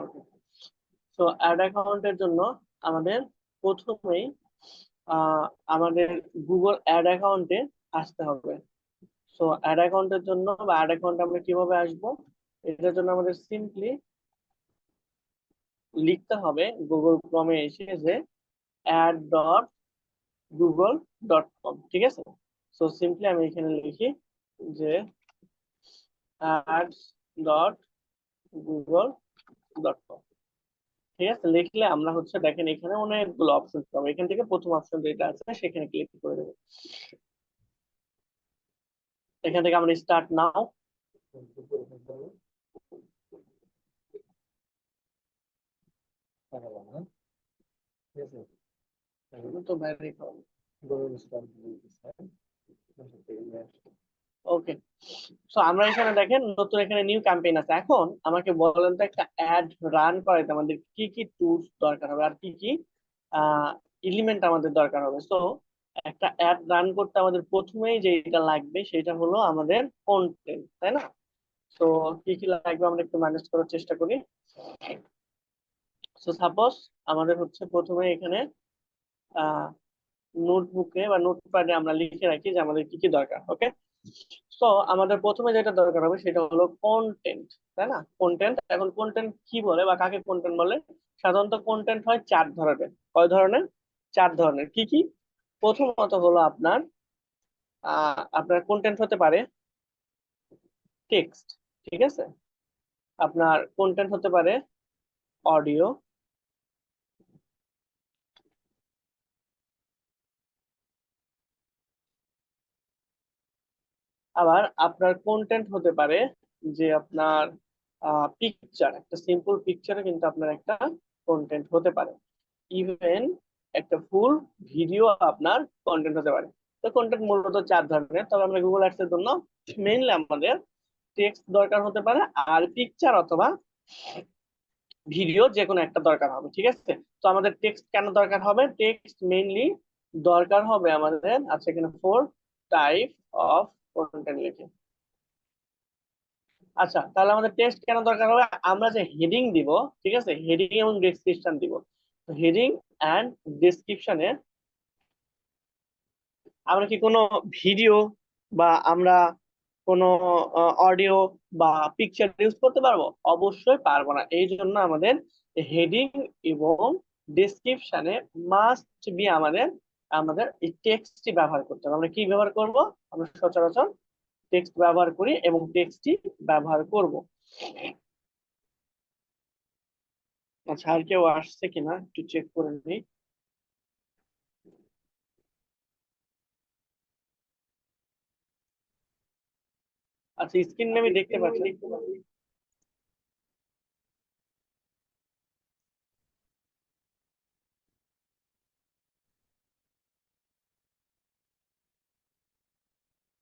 ওকে, তো অ্যাড অ্যাকাউন্টের জন্য আমাদের প্রথমেই আমাদের গুগল অ্যাড অ্যাকাউন্টে আসতে হবে। সো অ্যাড অ্যাকাউন্টের জন্য বা অ্যাড অ্যাকাউন্টে আমরা কিভাবে আসবো, এটার জন্য আমাদের সিম্পলি লিখতে হবে গুগল ক্রমে এসে যে add.google.com, ঠিক আছে। সো সিম্পলি আমি এখানে লিখি যে add.google.com, ঠিক আছে। লিখলে আমরা হচ্ছে দেখেন এখানে অনেকগুলো অপশন পাবো, এখান থেকে প্রথম অপশন যেটা আছে সেখানে ক্লিক করে দেবো। এখান থেকে আমরা স্টার্ট নাও, তো বাইরে ওকে। সো আমরা এখানে দেখেন নতুন এখানে নিউ ক্যাম্পেইন আছে। এখন আমাকে বলেন তো একটা অ্যাড রান করাইতে আমাদের কি কি টুলস দরকার হবে আর কি কি এলিমেন্ট আমাদের দরকার হবে। সো একটা অ্যাড রান করতে আমাদের প্রথমেই যেটা লাগবে সেটা হলো আমাদের কন্টেন্ট, তাই না? তো কি কি লাগবে আমরা একটু ম্যানেজ করার চেষ্টা করি। সো সাপোজ আমাদের হচ্ছে প্রথমে এখানে নোটবুকে বা নোটপ্যাডে আমরা লিখে রাখি যে আমাদের কি কি দরকার। ওকে, তো আমাদের প্রথমে যেটা দরকার হবে সেটা হলো কন্টেন্ট, তাই না? কন্টেন্ট, এখন কন্টেন্ট কি বলে বা কাকে কন্টেন্ট বলে? সাধারণত কন্টেন্ট হয় চার ধরনের। কয় ধরনের? চার ধরনের। কি কি? প্রথমত হলো আপনার আপনার কন্টেন্ট হতে পারে টেক্সট, ঠিক আছে। আপনার কন্টেন্ট হতে পারে অডিও, আবার আপনার কন্টেন্ট হতে পারে যে আপনার পিকচার, একটা সিম্পল পিকচারে কিন্তু আপনার একটা কন্টেন্ট হতে পারে। ইভেন একটা ফুল ভিডিও আপনার কন্টেন্ট হতে পারে। তো কন্টেন্ট মূলত চার ধরনের, তবে আমরা গুগল অ্যাডস এর জন্য মেইনলি আমাদের টেক্সট দরকার হতে পারে আর পিকচার অথবা ভিডিও যে কোনো একটা দরকার হবে, ঠিক আছে। তো আমাদের টেক্সট কেন দরকার হবে? টেক্সট মেইনলি দরকার হবে আমাদের, আচ্ছা এখানে 4 টাইপ অফ কন্টেন্ট লিখে। আচ্ছা, তাহলে আমাদের টেক্সট কেন দরকার হবে? আমরা যে হেডিং দিব, ঠিক আছে, হেডিং এবং ডেসক্রিপশন দিব। হেডিং অ্যান্ড ডেসক্রিপশনে আমরা কি কোনো ভিডিও বা আমরা কোনো অডিও বা পিকচার ইউজ করতে পারবো? অবশ্যই পারবো না। এই জন্য আমাদের হেডিং এবং ডেসক্রিপশনে মাস্ট বি আমাদের আমাদের এই টেক্সটই ব্যবহার করতে হবে। আমরা কি ব্যবহার করব? আমরা সচরাচর টেক্সট ব্যবহার করি এবং টেক্সটই ব্যবহার করব। আচ্ছা, আর কেউ আসছে কিনা একটু চেক করে নিই। আচ্ছা, স্ক্রিন আমি দেখতে পাচ্ছি।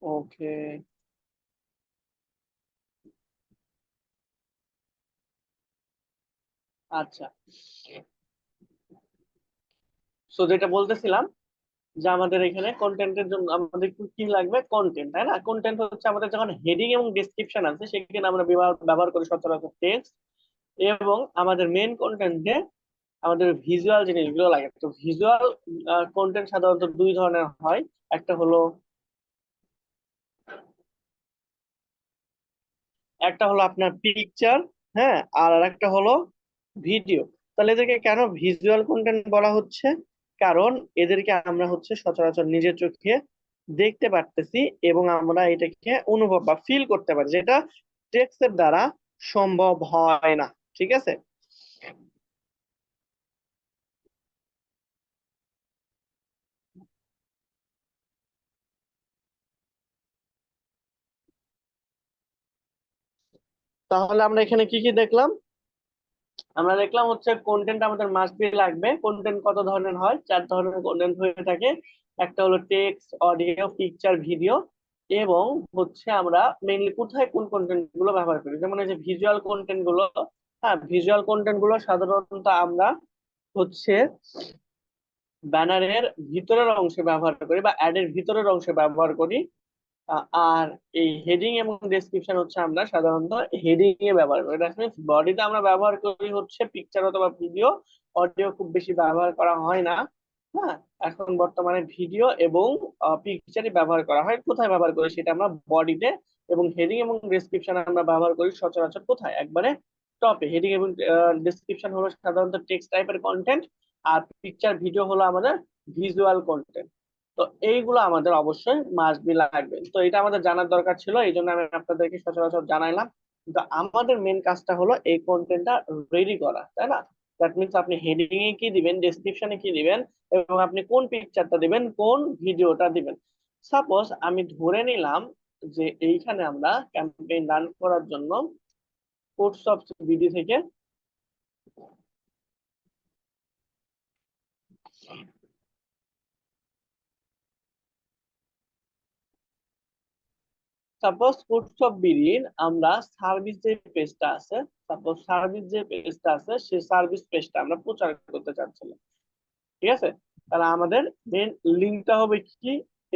ওকে, আচ্ছা। সো যেটা বলতেছিলাম যে আমাদের এখানে কন্টেন্টের জন্য আমাদের কি কি লাগবে? কন্টেন্ট, তাই না? কন্টেন্ট হচ্ছে আমাদের যখন হেডিং এবং ডেসক্রিপশন আছে সেখানে আমরা ব্যবহার করি সচরাচর টেক্সট, এবং আমাদের মেন কন্টেন্টে আমাদের ভিজুয়াল জিনিসগুলো লাগে। তো ভিজুয়াল কন্টেন্ট সাধারণত দুই ধরনের হয়। একটা হলো আপনার পিকচার, হ্যাঁ, আর একটা হলো ভিডিও। তাহলে এদেরকে কেন ভিজুয়াল কন্টেন্ট বলা হচ্ছে? কারণ এদেরকে আমরা হচ্ছে সচরাচর নিজের চোখে দেখতে পারতেছি এবং আমরা এটাকে অনুভব বা ফিল করতে পারি, যেটা টেক্সটের দ্বারা সম্ভব হয় না, ঠিক আছে। তাহলে আমরা এখানে কি কি দেখলাম? আমরা দেখলাম হচ্ছে কন্টেন্ট আমাদের মাস্ট বি লাগবে। কন্টেন্ট কত ধরনের হয়? চার ধরনের কন্টেন্ট হয়ে থাকে। একটা হলো টেক্সট, অডিও, পিকচার, ভিডিও। এবং হচ্ছে আমরা মেইনলি কোথায় কোন কন্টেন্ট গুলো ব্যবহার করি, যেমন এই যে ভিজুয়াল কন্টেন্ট গুলো। হ্যাঁ, ভিজুয়াল কন্টেন্ট গুলো সাধারণত আমরা হচ্ছে ব্যানারের ভিতরের অংশে ব্যবহার করি বা অ্যাডের ভিতরের অংশে ব্যবহার করি। আর এই হেডিং এবং ডেসক্রিপশন হচ্ছে আমরা সাধারণত হেডিং এ ব্যবহার করি। দ্যাট মিন্স বডিতে আমরা ব্যবহার করি হচ্ছে পিকচার অথবা ভিডিও, অডিও খুব বেশি ব্যবহার করা হয় না। হ্যাঁ, এখন বর্তমানে ভিডিও এবং পিকচারই ব্যবহার করা হয়। কোথায় ব্যবহার করি সেটা আমরা বডিতে, এবং হেডিং এবং ডেসক্রিপশন আমরা ব্যবহার করি সচরাচর কোথায়, একবারে টপে। হেডিং এবং ডেসক্রিপশন হলো সাধারণত টেক্সট টাইপের কন্টেন্ট, আর পিকচার ভিডিও হলো আমাদের ভিজুয়াল কন্টেন্ট। তো এইগুলো আমাদের অবশ্যই মাস্ট বি লাগবে। তো এটা আমাদের জানার দরকার ছিল, এই জন্য আমি আপনাদেরকে সচরাচর জানাইলাম। কিন্তু আমাদের মেন কাজটা হলো এই কন্টেন্টটা রেডি করা, তাই না? দ্যাট মিনস আপনি হেডিং এ কি দিবেন, ডেসক্রিপশনে কি দিবেন, এবং আপনি কোন পিকচারটা দিবেন, কোন ভিডিওটা দিবেন। সাপোজ আমি ধরে নিলাম যে এইখানে আমরা ক্যাম্পেইন রান করার জন্য কোর্স অফ বিডি থেকে সাপোজ কোর্স অফ বিডির আমরা সার্ভিস যে পেজটা আছে, সাপোজ সার্ভিস যে পেজটা আছে সেই সার্ভিস পেজটা আমরা প্রচার করতে চাচ্ছিলাম। ঠিক আছে, তাহলে আমাদের মেন লিঙ্কটা হবে কি,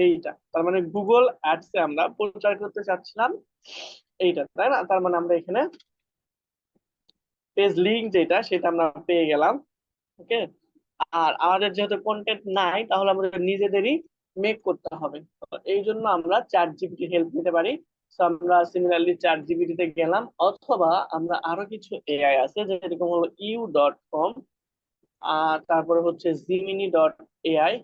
এইটা। তার মানে গুগল অ্যাডসে আমরা প্রচার করতে চাচ্ছিলাম এইটা, তাই না? তার মানে আমরা এখানে পেজ লিঙ্ক যেটা সেটা আমরা পেয়ে গেলাম। ওকে, আর আমাদের যেহেতু কন্টেন্ট নাই তাহলে আমাদের নিজেদেরই মেক করতে হবে। তো এই জন্য আমরা চ্যাট জিপিটি হেল্প নিতে পারি। তো আমরা সিমিলারলি চ্যাট জিপিটি তে গেলাম, অথবা আমরা আরো কিছু এআই আছে যেরকম হলো ইউ.কম, আর তারপরে হচ্ছে জিমিনি.এআই।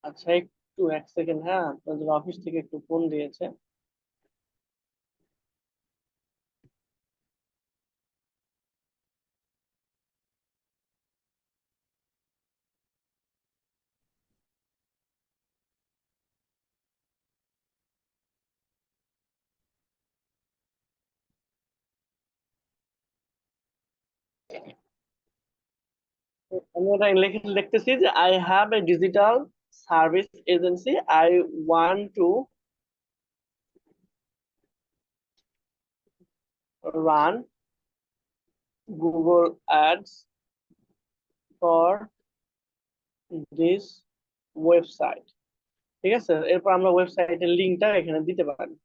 আচ্ছা, একটু এক সেকেন্ড, হ্যাঁ, আপনাদের অফিস থেকে একটু ফোন দিয়েছে। আমি ওটা লিখে লিখতেছি যে I have a digital service agency, I want to run Google ads for this website. ঠিক আছে, এরপর আমরা ওয়েবসাইটের লিঙ্কটা এখানে দিতে পারি।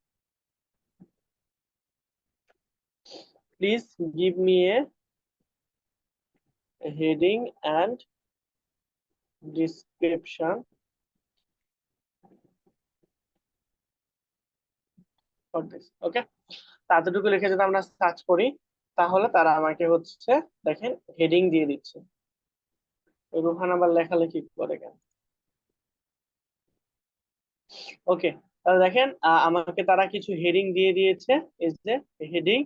Please give me a heading and description for this. Okay, এতটুকু লিখে যদি আমরা সার্চ করি তাহলে তারা আমাকে হচ্ছে দেখেন হেডিং দিয়ে দিচ্ছে। রুহান আবার লেখালেখি করে কেন? ওকে, তাহলে দেখেন আমাকে তারা কিছু হেডিং দিয়ে দিয়েছে। এই যে হেডিং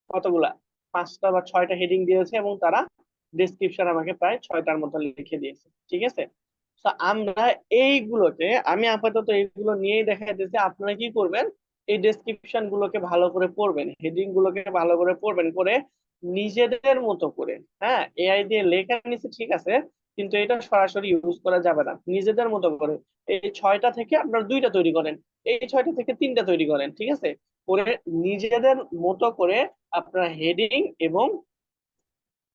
কতগুলা, 5টা বা 6টা হেডিং দিয়েছে, এবং তারা ডেসক্রিপশন আমাকে প্রায় 6টার মতো লিখে দিয়েছে। ঠিক আছে, তো আমরা এইগুলোকে, আমি আপাতত এইগুলো নিয়েই দেখা যাচ্ছে, আপনারা কি করবেন, এই ডেসক্রিপশন গুলোকে ভালো করে পড়বেন, হেডিং গুলোকে ভালো করে পড়বেন, করে নিজেদের মতো করে, হ্যাঁ, এআই দিয়ে লেখা নিচ্ছে ঠিক আছে, কিন্তু এটা সরাসরি ইউজ করা যাবে না। নিজেদের মতো করে এই 6টা থেকে আপনারা 2টা তৈরি করেন, এই 6টা থেকে 3টা তৈরি করেন। ঠিক আছে, করে নিজেদের মতো করে আপনারা হেডিং এবং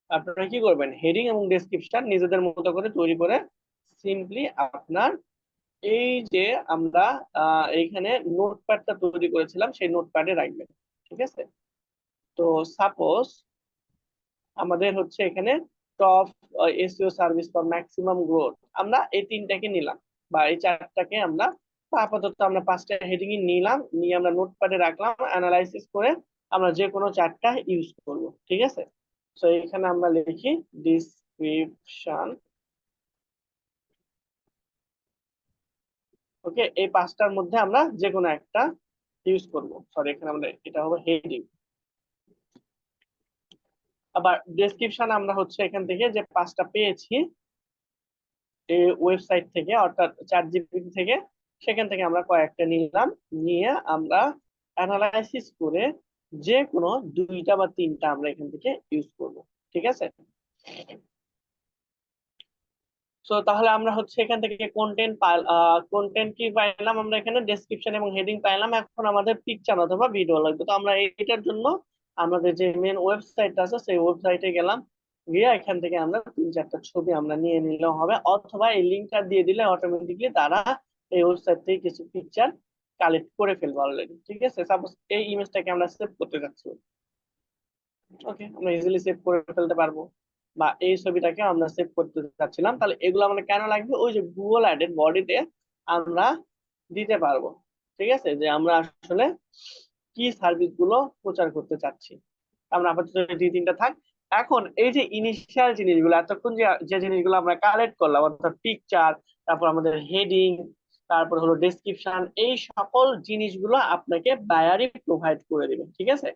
আপনারা কি করবেন, হেডিং এবং ডেসক্রিপশন নিজেদের মতো করে তৈরি করে সিম্পলি আপনার এই যে আমরা এইখানে নোটপ্যাডটা তৈরি করেছিলাম সেই নোটপ্যাডে রাখবেন। ঠিক আছে, তো সাপোজ আমাদের হচ্ছে এখানে top SEO service for maximum growth, আমরা এই 3টাকে নিলাম, বা এই 4টাকে আমরা, বা আপাতত আমরা 5টা হেডিং নিলাম, নিয়ে আমরা নোটপ্যাডে রাখলাম, অ্যানালাইসিস করে আমরা যে কোনো 4টা ইউজ করব। ঠিক আছে, তো এখানে আমরা লিখি ডিসক্রিপশন। ওকে, এই 5টার মধ্যে আমরা যে কোনো একটা ইউজ করব। সরি, এখানে আমরা এটা হবে হেডিং। আবার ডেসক্রিপশন আমরা হচ্ছে এখান থেকে যে 5টা পেয়েছি এই ওয়েবসাইট থেকে, অর্থাৎ চ্যাট জিপিটি থেকে, সেখান থেকে আমরা কয়েকটা নিলাম, নিয়ে আমরা অ্যানালাইসিস করে যে কোনো দুইটা বা তিনটা আমরা এখান থেকে ইউজ করব, ঠিক আছে। সো তাহলে আমরা হচ্ছে এখান থেকে কন্টেন্ট কি পাইলাম, আমরা এখানে ডেসক্রিপশন এবং হেডিং পাইলাম। এখন আমাদের পিকচার অথবা ভিডিও লাগবে। তো আমরা এইটার জন্য আমাদের যে মেন ওয়েবসাইট আছে সেই ওয়েবসাইটে গেলাম, গিয়ে এখান থেকে আমরা তিন চারটা ছবি আমরা নিয়ে নিলেও হবে, অথবা এই লিঙ্কটা দিয়ে দিলে অটোমেটিকলি তারা এই ওয়েবসাইট থেকে কিছু পিকচার কালেক্ট করে ফেলবে অলরেডি, ঠিক আছে। সাপোজ এই ইমেজটাকে আমরা সেভ করতে যাচ্ছি, ওকে, আমরা ইজিলি সেভ করে ফেলতে পারবো। বা এই ছবিটাকে আমরা সেভ করতে চাচ্ছিলাম, তাহলে এগুলো আমাদের কেন লাগবে, ওই যে গুগল অ্যাডের বডিতে আমরা দিতে পারবো, ঠিক আছে, যে আমরা আসলে কি সার্ভিস গুলো প্রচার করতে চাচ্ছি। আমরা আপাতত দুই তিনটা থাক। এখন এই যে ইনিশিয়াল জিনিসগুলো, এতক্ষণ যে যে জিনিসগুলো আমরা কালেক্ট করলাম, অর্থাৎ পিকচার, তারপর আমাদের হেডিং, তারপর হলো ডেসক্রিপশন, এই সকল জিনিসগুলো আপনাকে বায়ারই প্রোভাইড করে দিবে, ঠিক আছে।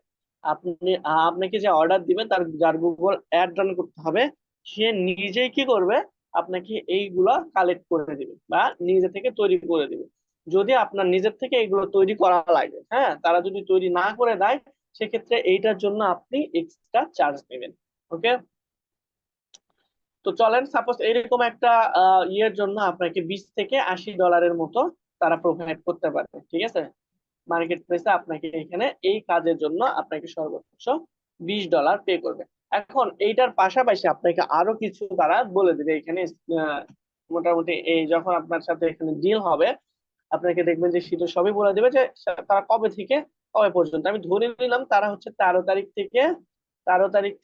আপনি আপনাকে যে অর্ডার দিবে তার যার গুগল অ্যাড রান করতে হবে, সে নিজেই কি করবে, আপনাকে এইগুলা কালেক্ট করে দিবে বা নিজে থেকে তৈরি করে দিবে। যদি আপনার নিজের থেকে এগুলো তৈরি করা লাগে, হ্যাঁ, তারা যদি তৈরি না করে দেয়, সেক্ষেত্রে এইটার জন্য আপনি এক্সট্রা চার্জ নেবেন, ওকে। তো চলেন, সাপোজ এরকম একটা ইয়ের জন্য আপনাকে $20 থেকে $80 মতো তারা প্রোভাইড করতে পারবে, ঠিক আছে। মার্কেট প্লেসে আপনাকে এখানে এই কাজের জন্য আপনাকে সর্বোচ্চ $20 পে করবে। এখন এইটার পাশাপাশি আপনাকে আরো কিছু তারা বলে দিবে এখানে। আহ, মোটামুটি এই যখন আপনার সাথে এখানে ডিল হবে, আপনাকে দেখবেন যে শীত সবই বলে দেবে যে তারা কবে থেকে কবে পর্যন্ত। আমি ধরে নিলাম তারা হচ্ছে 13 তারিখ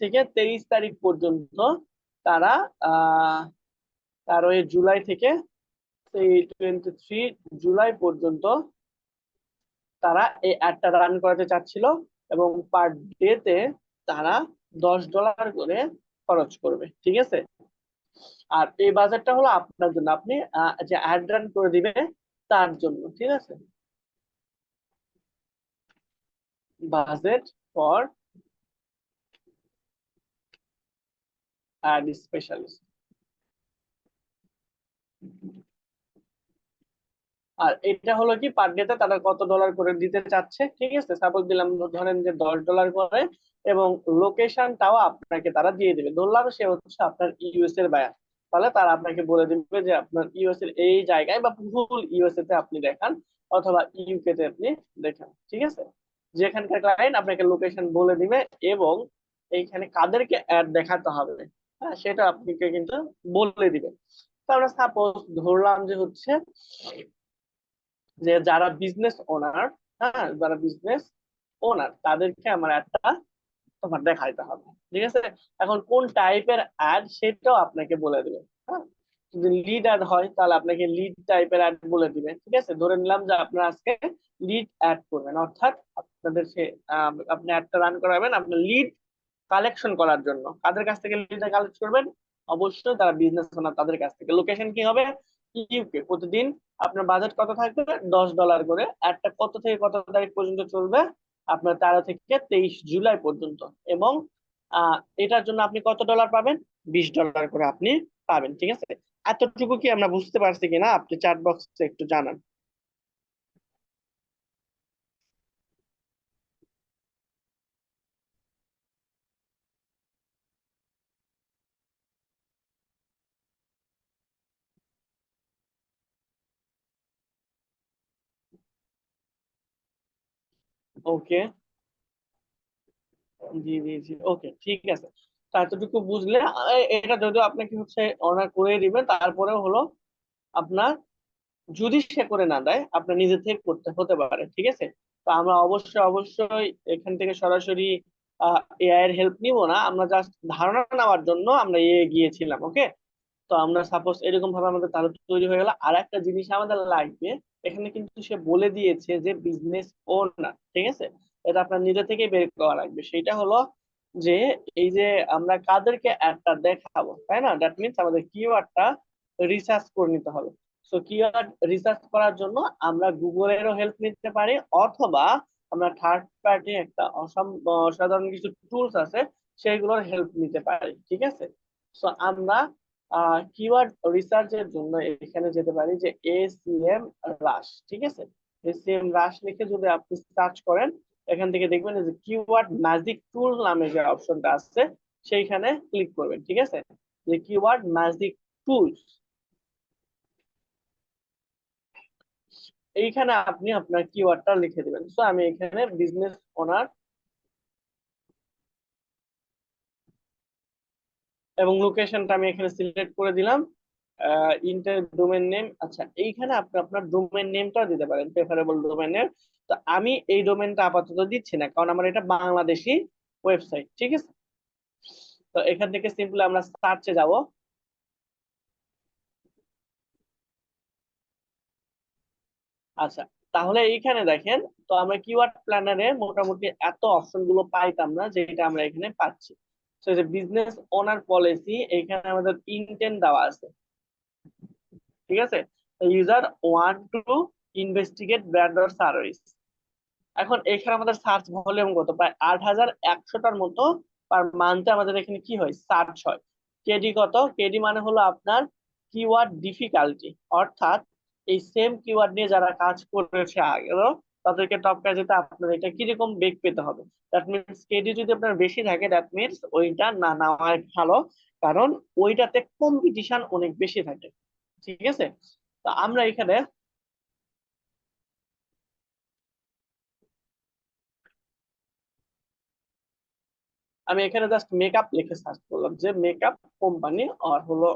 থেকে 23 তারিখ পর্যন্ত তারা আহ 13 জুলাই থেকে সেই 23 জুলাই পর্যন্ত তারা এই অ্যাডটা রান করাতে চাচ্ছিল, এবং পার ডেতে তারা $10 করে খরচ করবে, ঠিক আছে। আর এই বাজেটটা হলো আপনার জন্য, আপনি যে অ্যাড রান করে দিবে তার জন্য, ঠিক আছে। Budget for ad specialist. আর এটা হলো কি পার ডেতে তারা কত ডলার করে দিতে চাচ্ছে, ঠিক আছে। সাপোজ দিলাম, ধরেন যে $10 করে, এবং লোকেশনটাও আপনাকে তারা দিয়ে দিবে। ধরলাম সে হচ্ছে আপনার ইউএস এর বায়ার, তাহলে তারা আপনাকে বলে দিবে যে আপনার ইউএস এর এই জায়গায় বা ফুল ইউএসএ তে আপনি দেখান, অথবা ইউকে তে আপনি দেখান, ঠিক আছে। যেখানকার ক্লায়েন্ট আপনাকে লোকেশন বলে দিবে, এবং এইখানে কাদেরকে অ্যাড দেখাতে হবে, হ্যাঁ, সেটা আপনাকে কিন্তু বলে দিবে। তো আমরা সাপোজ ধরলাম যে হচ্ছে যে যারা বিজনেস ওনার, হ্যাঁ, যারা বিজনেস ওনার তাদেরকে আমার একটা তোমার দেখাইতে হবে, ঠিক আছে। এখন কোন টাইপের অ্যাড সেটাও আপনাকে বলে দিবে, হ্যাঁ। যদি লিড অ্যাড হয় তাহলে আপনাকে লিড টাইপের অ্যাড বলে দিবে, ঠিক আছে। ধরে নিলাম যে আপনারা আজকে লিড অ্যাড করবেন, অর্থাৎ আপনাদের সে আপনি অ্যাডটা রান করাবেন আপনার লিড কালেকশন করার জন্য। কাদের কাছ থেকে লিডটা কালেক্ট করবেন, অবশ্যই তারা বিজনেস ওনার তাদের কাছ থেকে। লোকেশন কি হবে, ইউকে। প্রতিদিন আপনার বাজেট কত থাকবে, $10 করে। একটা কত থেকে কত তারিখ পর্যন্ত চলবে, আপনার 13 থেকে 23 জুলাই পর্যন্ত। এবং এটার জন্য আপনি কত ডলার পাবেন, $20 করে আপনি পাবেন, ঠিক আছে। এতটুকু কি আমরা বুঝতে পারছি কিনা, আপনি চ্যাট বক্সে একটু জানান। ওকে, জি জি জি, ওকে, ঠিক আছে। তা এতটুকু বুঝলে এটা যদিও আপনাকে হচ্ছে অর্ডার করে দিবেন, তারপরেও হলো আপনার যদি সে করে না দেয় আপনার নিজে থেকে করতে হতে পারে, ঠিক আছে। তো আমরা অবশ্যই অবশ্যই এখান থেকে সরাসরি এআই এর হেল্প নিব না, আমরা জাস্ট ধারণা নেওয়ার জন্য আমরা গিয়েছিলাম, ওকে। তো আমরা সাপোজ এরকম ভাবে আমাদের তাহলে তৈরি হয়ে গেল। আর একটা জিনিস আমাদের লাগবে, এখানে কিন্তু সে বলে দিয়েছে যে বিজনেস ওনার, ঠিক আছে। এটা আপনার নিজে থেকে বের করা লাগবে। সেটা হলো যে এই যে আমরা কাদেরকে অ্যাডটা দেখাবো, তাই না, দ্যাট মিনস আমাদের কিওয়ার্ডটা রিসার্চ করে নিতে হবে। সো কিওয়ার্ড রিসার্চ করার জন্য আমরা গুগলেরও হেল্প নিতে পারি, অথবা আমরা থার্ড পার্টি একটা অসাধারণ কিছু টুলস আছে সেগুলোর হেল্প নিতে পারি, ঠিক আছে। সো আমরা কিওয়ার্ড রিসার্চের জন্য এখানে যেতে পারি যে এসিএম রাশ, ঠিক আছে। এসিএম রাশ লিখে যদি আপনি সার্চ করেন, এখান থেকে দেখবেন যে কিওয়ার্ড ম্যাজিক টুল নামে যে অপশনটা আছে সেইখানে ক্লিক করবেন, ঠিক আছে? যে কিওয়ার্ড ম্যাজিক টুলস, এইখানে আপনি আপনার কিওয়ার্ডটা লিখে দিবেন। সো আমি এখানে বিজনেস ওনার এবং লোকেশনটা আমি এখানে সিলেক্ট করে দিলাম। ইন্টার ডোমেন নেম, আচ্ছা এইখানে আপনি আপনার ডোমেন নেমটা দিতে পারেন, প্রেফারেবল ডোমেন নেম। তো আমি এই ডোমেনটা আপাতত দিচ্ছি না, কারণ আমার এটা বাংলাদেশি ওয়েবসাইট, ঠিক আছে? তো এখান থেকে সিম্পলি আমরা সার্চে যাব। আচ্ছা, তাহলে এইখানে দেখেন, তো আমরা কিওয়ার্ড প্ল্যানারে মোটামুটি এত অপশন গুলো পাইতাম না যেটা আমরা এখানে পাচ্ছি। তো এই যে বিজনেস ওনার পলিসি, এইখানে আমাদের ইন্টেন্ট দেওয়া আছে, ঠিক আছে? User want to investigate brand or service. এখন এখানে আমাদের সার্চ ভলিউম কত, প্রায় 8100টার মতো পার মান্থে আমাদের এখানে কি হয়, সার্চ হয়। কেডি কত, কেডি মানে হলো আপনার কিওয়ার্ড ডিফিকাল্টি, অর্থাৎ এই সেম কিওয়ার্ড নিয়ে যারা কাজ করেছে আগেও তাদেরকে টপকায় যেতে আপনার এটা কিরকম বেগ পেতে হবে। দ্যাট মিনস কেডি যদি আপনার বেশি থাকে, দ্যাট মিনস ওইটা না নেওয়াই ভালো, কারণ ওইটাতে কম্পিটিশন অনেক বেশি থাকে, ঠিক আছে? তো আমরা এখানে, আমি এখানে জাস্ট মেকআপ লিখে সার্চ করলাম, যে মেকআপ কোম্পানি আর হলো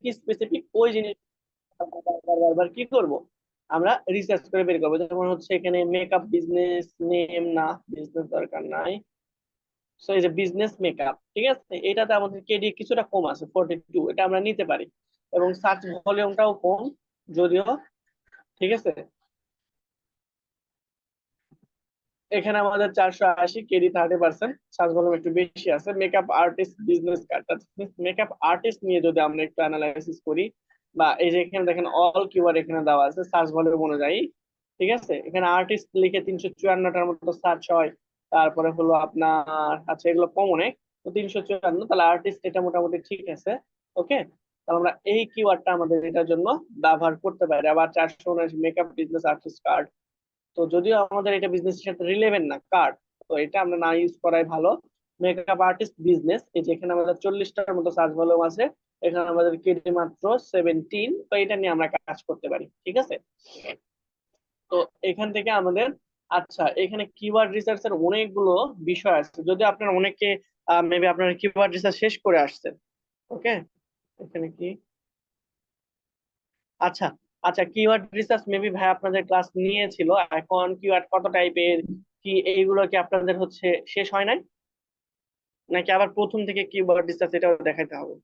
কি স্পেসিফিক ওই জিনিস বারবার বারবার কি করব, আমরা রিসার্চ করে বের করবো। যেমন হচ্ছে এখানে মেকআপ বিজনেস নেম, না বিজনেস দরকার নাই। সো এই যে বিজনেস মেকআপ, ঠিক আছে, এটাতে আমাদের কেডি কিছুটা কম আছে, 42, এটা আমরা নিতে পারি। এবং সার্চ ভলিউমটাও কম যদিও, ঠিক আছে? এখানে আমাদের 480, কেডি 30%, সার্চ ভলিউম একটু বেশি আছে। Makeup artist business card, makeup artist নিয়ে যদি আমরা একটু অ্যানালাইসিস করি, বা এই যে এখানে দেখেন অল কিওয়ার্ড এখানে দেওয়া আছে সার্চ ভলিউম অনুযায়ী, ঠিক আছে? এখানে আর্টিস্ট লিখে 354টার মতো সার্চ হয়। তারপরে হলো আপনার, আচ্ছা এগুলো কম অনেক, তো 354, তাহলে আর্টিস্ট এটা মোটামুটি ঠিক আছে। ওকে, তাহলে আমরা এই কিওয়ার্ডটা আমাদের এটার জন্য ব্যবহার করতে পারি। আবার 479 মেকআপ বিজনেস আর্টিস্ট কার্ড, তো যদিও আমাদের এটা বিজনেসের সাথে রিলেভেন্ট না কার্ড, তো এটা আমরা না ইউজ করাই ভালো। মেকআপ আর্টিস্ট বিজনেস, এই যে এখানে আমাদের 40টার মতো সার্চ ভলিউম আছে, এখানে আমাদের কেটে মাত্র 17, তো এটা নিয়ে আমরা কাজ করতে পারি, ঠিক আছে? তো এখান থেকে আমাদের, আচ্ছা এখানে কিওয়ার্ড রিসার্চ এর অনেকগুলো বিষয় আছে, যদি আপনার অনেকে মেবি আপনার কিওয়ার্ড রিসার্চ শেষ করে আসছেন। ওকে, এখানে কি, আচ্ছা আচ্ছা, কিওয়ার্ড রিসার্চ মেবি ভাই আপনাদের ক্লাস নিয়েছিল, এখন কিওয়ার্ড কত টাইপের কি এইগুলো কি আপনাদের হচ্ছে শেষ হয় নাই, নাকি আবার প্রথম থেকে কিওয়ার্ড রিসার্চ এটাও দেখাইতে হবে?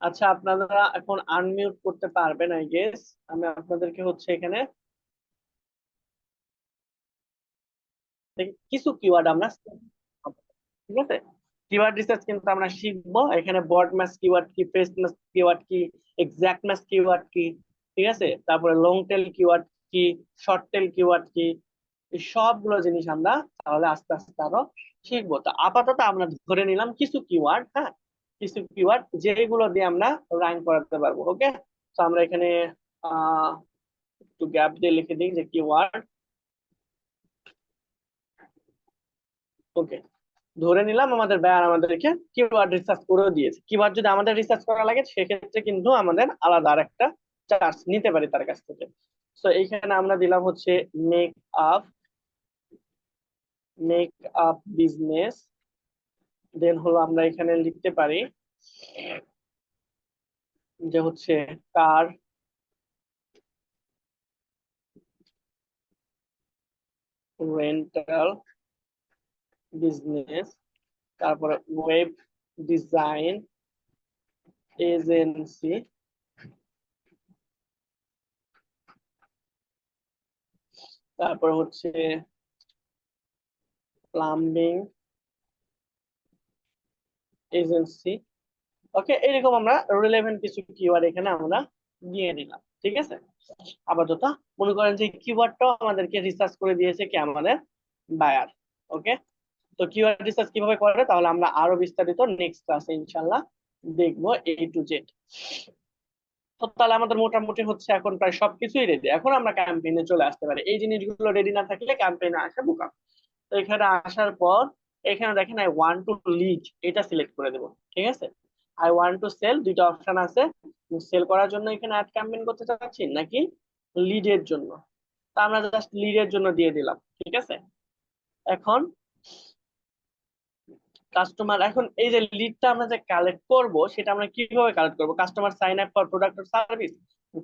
আচ্ছা, আপনারা এখন আনমিউট করতে পারবেন আই গেস। আমি আপনাদেরকে হচ্ছে এখানে কিছু কিওয়ার্ড আমরা ঠিক আছে, কিওয়ার্ড রিসার্চ কিন্তু আমরা শিখবো এখানে। বড ম্যাচ কিওয়ার্ড কি, ফ্রেশ ম্যাচ কিওয়ার্ড কি, এক্সাক্ট ম্যাচ কিওয়ার্ড কি, ঠিক আছে? তারপরে লং টেল কিওয়ার্ড কি, শর্ট টেল কিওয়ার্ড কি, এই সবগুলো জিনিস আমরা তাহলে আস্তে আস্তে আরো শিখবো। তো আপাতত আমরা ধরে নিলাম কিছু কিওয়ার্ড, হ্যাঁ, কিছু কিওয়ার্ড যেগুলো দিয়ে আমরা র্যাঙ্ক করাতে পারবো। ওকে, তো আমরা এখানে আহ একটু গ্যাপ দিয়ে লিখে দিই যে কিওয়ার্ড। ওকে, ধরে নিলাম আমাদের ব্যায়ার আমাদেরকে কিওয়ার্ড রিসার্চ করেও দিয়েছে। কিওয়ার্ড যদি আমাদের রিসার্চ করা লাগে সেক্ষেত্রে কিন্তু আমাদের আলাদা আর একটা চার্জ নিতে পারি তার কাছ থেকে। তো এইখানে আমরা দিলাম হচ্ছে make up, make up business, then হলো আমরা এখানে লিখতে পারি যে হচ্ছে কার রেন্টাল বিজনেস, তারপরে ওয়েব ডিজাইন এজেন্সি, তারপর হচ্ছে প্লাম্বিং এজেন্সি। ওকে, এরকম আমরা রিলেভেন্ট কিছু কিওয়ার্ড এখানে আমরা দিয়ে দিলাম, ঠিক আছে? আপাতত মনে করেন যে কিওয়ার্ডটাও আমাদেরকে রিসার্চ করে দিয়েছে কি আমাদের বায়ার। ওকে, তো কিওয়ার্ড রিসার্চ কিভাবে করে তাহলে আমরা আরো বিস্তারিত নেক্সট ক্লাসে ইনশাআল্লাহ দেখবো A to Z। তো তাহলে আমাদের মোটামুটি হচ্ছে এখন প্রায় সবকিছুই রেডি, এখন আমরা ক্যাম্পেইনে চলে আসতে পারি। এই জিনিসগুলো রেডি না থাকলে ক্যাম্পেইনে আসা বোকা। তো এখানে আসার পর এখানে দেখেন আই ওয়ান্ট টু লিড, এটা সিলেক্ট করে দেবো। ঠিক আছে, আই ওয়ান্ট টু সেল, দুইটা অপশন আছে। সেল করার জন্য এখানে অ্যাড ক্যাম্পেইন করতে চাচ্ছি নাকি লিডের জন্য, তা আমরা জাস্ট লিডের জন্য দিয়ে দিলাম। ঠিক আছে, এখন কাস্টমার, এখন এই যে লিডটা আমরা যে কালেক্ট করব সেটা আমরা কিভাবে কালেক্ট করব? Customer sign up for product or service,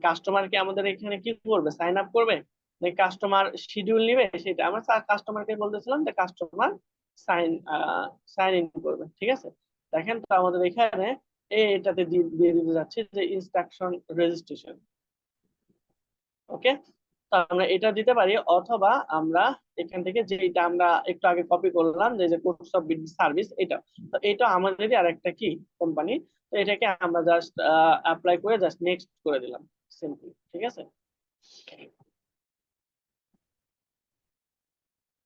customer কি আমাদের এখানে কি করবে, সাইন আপ করবে নাকি কাস্টমার শিডিউল নিবে? সেটা আমরা কাস্টমারকে বলতেছিলাম যে কাস্টমার সাইন সাইন ইন করবে। ঠিক আছে, দেখেন তো আমাদের এখানে এটাতে দিয়ে দিতে যাচ্ছে যে ইনস্ট্রাকশন রেজিস্ট্রেশন। ওকে, তো আমরা এটা দিতে পারি, অথবা আমরা এখান থেকে যেটা আমরা একটু আগে কপি করলাম যে কোর্স অফ বিজনেস সার্ভিস, এটা তো এটা আমাদেরই আরেকটা কি কোম্পানি, তো এটাকে আমরা জাস্ট অ্যাপ্লাই করে জাস্ট নেক্সট করে দিলাম সিম্পলি। ঠিক আছে,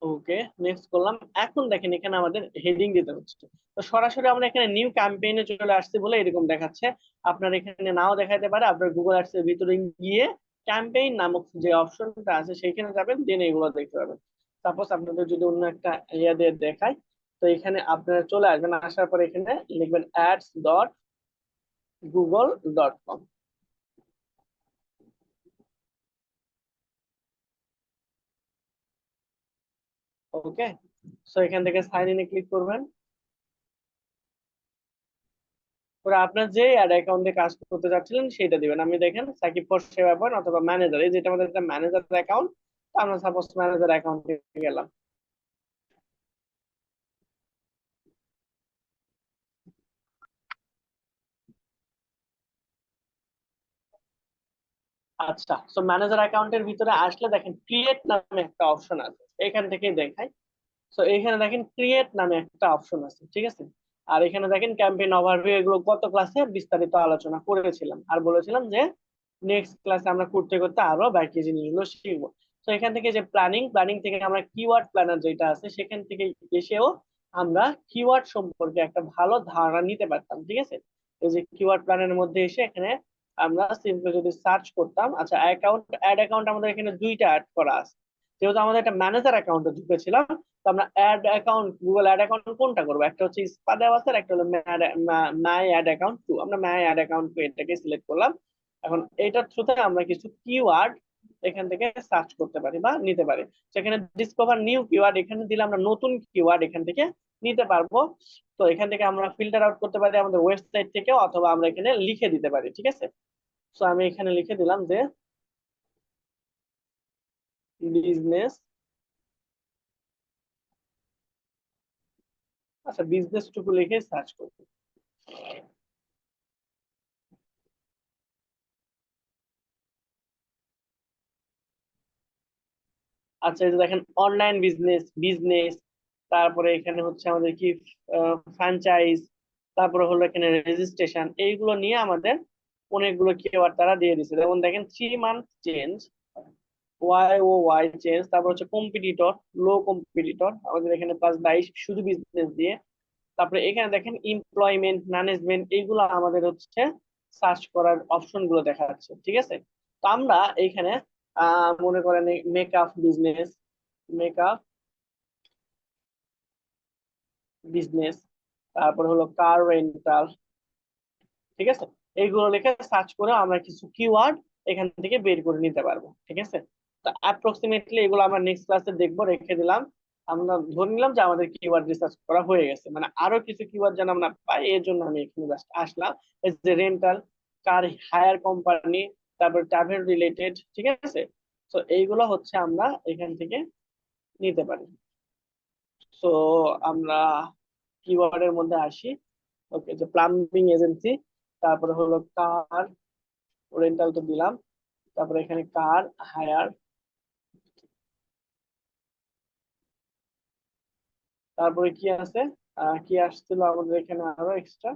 ওকে, নেক্সট করলাম। এখন দেখেন এখানে আমাদের হেডিং দিতে হচ্ছে। তো সরাসরি আমরা এখানে নিউ ক্যাম্পেইনে চলে আসছি বলে এরকম দেখাচ্ছে। আপনার এখানে নাও দেখাতে পারে, আপনার গুগল অ্যাডস এর ভিতরে গিয়ে ক্যাম্পেইন নামক যে অপশনটা আছে সেখানে যাবেন, দেন এগুলো দেখতে পাবেন। সাপোজ আপনাদের যদি অন্য একটা ইয়া দিয়ে দেখায়, তো এখানে আপনারা চলে আসবেন, আসার পর এখানে লিখবেন ads.google.com। ওকে, সো এখান থেকে সাইন ইনে ক্লিক করবেন, পরে আপনার যে অ্যাড অ্যাকাউন্টে কাজ করতে যাচ্ছিলেন সেটা দিবেন। আমি দেখেন সাকিব ফর সেবা পয়েন্ট অথবা ম্যানেজার, এই যেটা আমাদের একটা ম্যানেজার অ্যাকাউন্ট, তো আমরা সাপোজ ম্যানেজার অ্যাকাউন্টে গেলাম। আচ্ছা, সো ম্যানেজার অ্যাকাউন্টের ভিতরে আসলে দেখেন ক্রিয়েট নামে একটা অপশন আছে, এখান থেকে দেখাই। সো এখানে দেখেন ক্রিয়েট নামে একটা অপশন আছে। ঠিক আছে, আর এখানে দেখেন ক্যাম্পেইন ওভারভিউ, এগুলো গত ক্লাসে বিস্তারিত আলোচনা করেছিলাম আর বলেছিলাম যে নেক্সট ক্লাসে আমরা করতে করতে আরো বাকি জিনিসগুলো শিখবো। তো এখান থেকে যে প্ল্যানিং, প্ল্যানিং থেকে আমরা কিওয়ার্ড প্ল্যানার যেটা আছে সেখান থেকে এসেও আমরা কিওয়ার্ড সম্পর্কে একটা ভালো ধারণা নিতে পারতাম। ঠিক আছে, এই যে কিওয়ার্ড প্ল্যানের মধ্যে এসে এখানে আমরা সিম্পলি যদি সার্চ করতাম, আচ্ছা অ্যাকাউন্ট, অ্যাড অ্যাকাউন্ট আমাদের এখানে দুইটা অ্যাড করা আছে, যেহেতু আমাদের একটা ম্যানেজার অ্যাকাউন্টে ঢুকেছিলাম, তো আমরা ad account, Google ad account কোনটা করবো? একটা হচ্ছে স্পা দেওয়া আছে, আর একটা হলো মাই অ্যাড অ্যাকাউন্ট টু। আমরা মাই অ্যাড অ্যাকাউন্ট টু এটাকে সিলেক্ট করলাম। এখন এইটার থ্রুতে আমরা কিছু কিওয়ার্ড এখান থেকে সার্চ করতে পারি বা নিতে পারি। সেখানে ডিসকভার নিউ কিওয়ার্ড, এখানে দিলে আমরা নতুন কিওয়ার্ড এখান থেকে নিতে পারবো। তো এখান থেকে আমরা ফিল্টার আউট করতে পারি আমাদের ওয়েবসাইট থেকেও, অথবা আমরা এখানে লিখে দিতে পারি। ঠিক আছে, তো আমি এখানে লিখে দিলাম যে বিজনেস, আচ্ছা বিজনেস টুকু লিখে সার্চ করবো। আচ্ছা, এই যে দেখেন অনলাইন বিজনেস, বিজনেস, তারপরে এখানে হচ্ছে আমাদের কি ফ্র্যাঞ্চাইজ, তারপরে হলো এখানে রেজিস্ট্রেশন, এইগুলো নিয়ে আমাদের অনেকগুলো কিওয়ার্ড তারা দিয়ে দিচ্ছে। যেমন দেখেন 3 মান্থ চেঞ্জ, ওয়াই চেঞ্জ, তারপর হচ্ছে কম্পিটিটর, লো কম্পিটিটর, আমাদের এখানে +22 শুধু বিজনেস দিয়ে। তারপরে এখানে দেখেন এমপ্লয়মেন্ট ম্যানেজমেন্ট, এইগুলো আমাদের হচ্ছে সার্চ করার অপশন গুলো দেখা যাচ্ছে। ঠিক আছে, তো আমরা এইখানে মনে করেন মেকআপ বিজনেস, মেকআপ বিজনেস, তারপর হলো কার রেন্টাল। ঠিক আছে, এইগুলো লিখে সার্চ করে আমরা কিছু কিওয়ার্ড এখান থেকে বের করে নিতে পারবো। ঠিক আছে, তো অ্যাপ্রক্সিমেটলি এগুলো আমরা নেক্সট ক্লাসে দেখবো, রেখে দিলাম। আমরা ধরে নিলাম যে আমাদের কিওয়ার্ড রিসার্চ করা হয়ে গেছে, মানে আরো কিছু কিওয়ার্ড যেন আমরা পাই এর জন্য আমি এখানে জাস্ট আসলাম। এই যে রেন্টাল, কার হায়ার কোম্পানি, তারপর ট্রাভেল রিলেটেড। ঠিক আছে, তো এইগুলো হচ্ছে আমরা এখান থেকে নিতে পারি। সো আমরা কিওয়ার্ডের মধ্যে আসি। ওকে, যে প্লাম্বিং এজেন্সি, তারপরে হলো কার রেন্টাল তো দিলাম, তারপরে এখানে কার হায়ার, তারপরে কি আছে, কি আসছিল আমাদের এখানে আরো এক্সট্রা,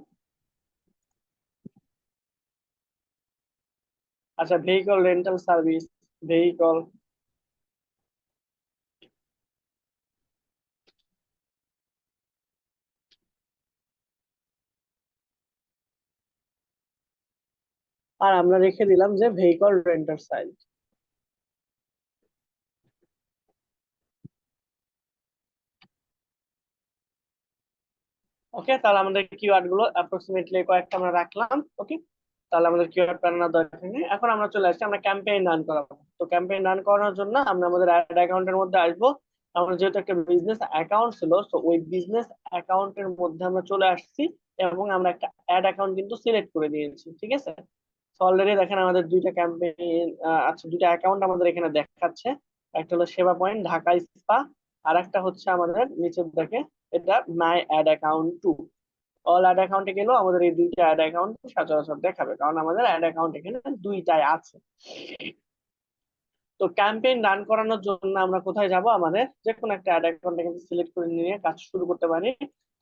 আচ্ছা ভেহিকল রেন্টাল সার্ভিস, ভেহিকল, আর আমরা রেখে দিলাম যে ভেহিকল রেন্টার সাইট। ওকে, তাহলে আমাদের কিওয়ার্ড গুলো অ্যাপ্রক্সিমেটলি কয়েকটা আমরা রাখলাম। ওকে, তাহলে আমাদের কিওয়ার্ড বানানোর দরকার নেই। এখন আমরা চলে আসছি, আমরা ক্যাম্পেইন রান করাবো। তো ক্যাম্পেইন রান করানোর জন্য আমরা আমাদের অ্যাড অ্যাকাউন্টের মধ্যে আসবো। আমরা যেহেতু একটা বিজনেস অ্যাকাউন্ট ছিল, তো ওই বিজনেস অ্যাকাউন্টের মধ্যে আমরা চলে আসছি এবং আমরা একটা অ্যাড অ্যাকাউন্ট কিন্তু সিলেক্ট করে দিয়েছি। ঠিক আছে, অলরেডি দেখেন আমাদের দুইটা ক্যাম্পেইন, আচ্ছা দুইটা অ্যাকাউন্ট আমাদের এখানে দেখাচ্ছে। একটা হলো সেবা পয়েন্ট ঢাকা স্পা, আর একটা হচ্ছে আমাদের নিচের দেখে এটা my ad account two. All ad অ্যাকাউন্টে গেলেও আমাদের এই দুইটা অ্যাড অ্যাকাউন্ট সচরাচর দেখাবে, কারণ আমাদের অ্যাড অ্যাকাউন্ট এখানে দুইটাই আছে। তো ক্যাম্পেইন রান করানোর জন্য আমরা কোথায় যাব, আমাদের যে কোনো একটা অ্যাড অ্যাকাউন্ট কিন্তু সিলেক্ট করে নিয়ে কাজ শুরু করতে পারি।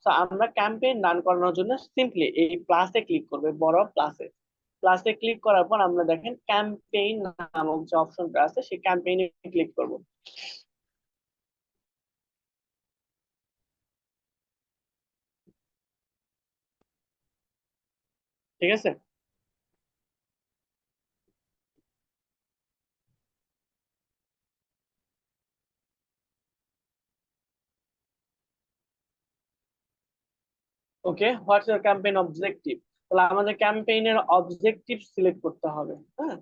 তো আমরা ক্যাম্পেইন রান করানোর জন্য সিম্পলি এই প্লাসে ক্লিক করবে, বড় প্লাসে। প্লাসে ক্লিক করার পর আমরা দেখেন ক্যাম্পেইন নামক যে অপশনটা আছে সেই ক্যাম্পেইনে ক্লিক করব। ঠিক আছে, ওকে, হোয়াটস ইউর ক্যাম্পেইন অবজেক্টিভ। তাহলে আমাদের ক্যাম্পেইনের অবজেক্টিভ সিলেক্ট করতে হবে। হ্যাঁ,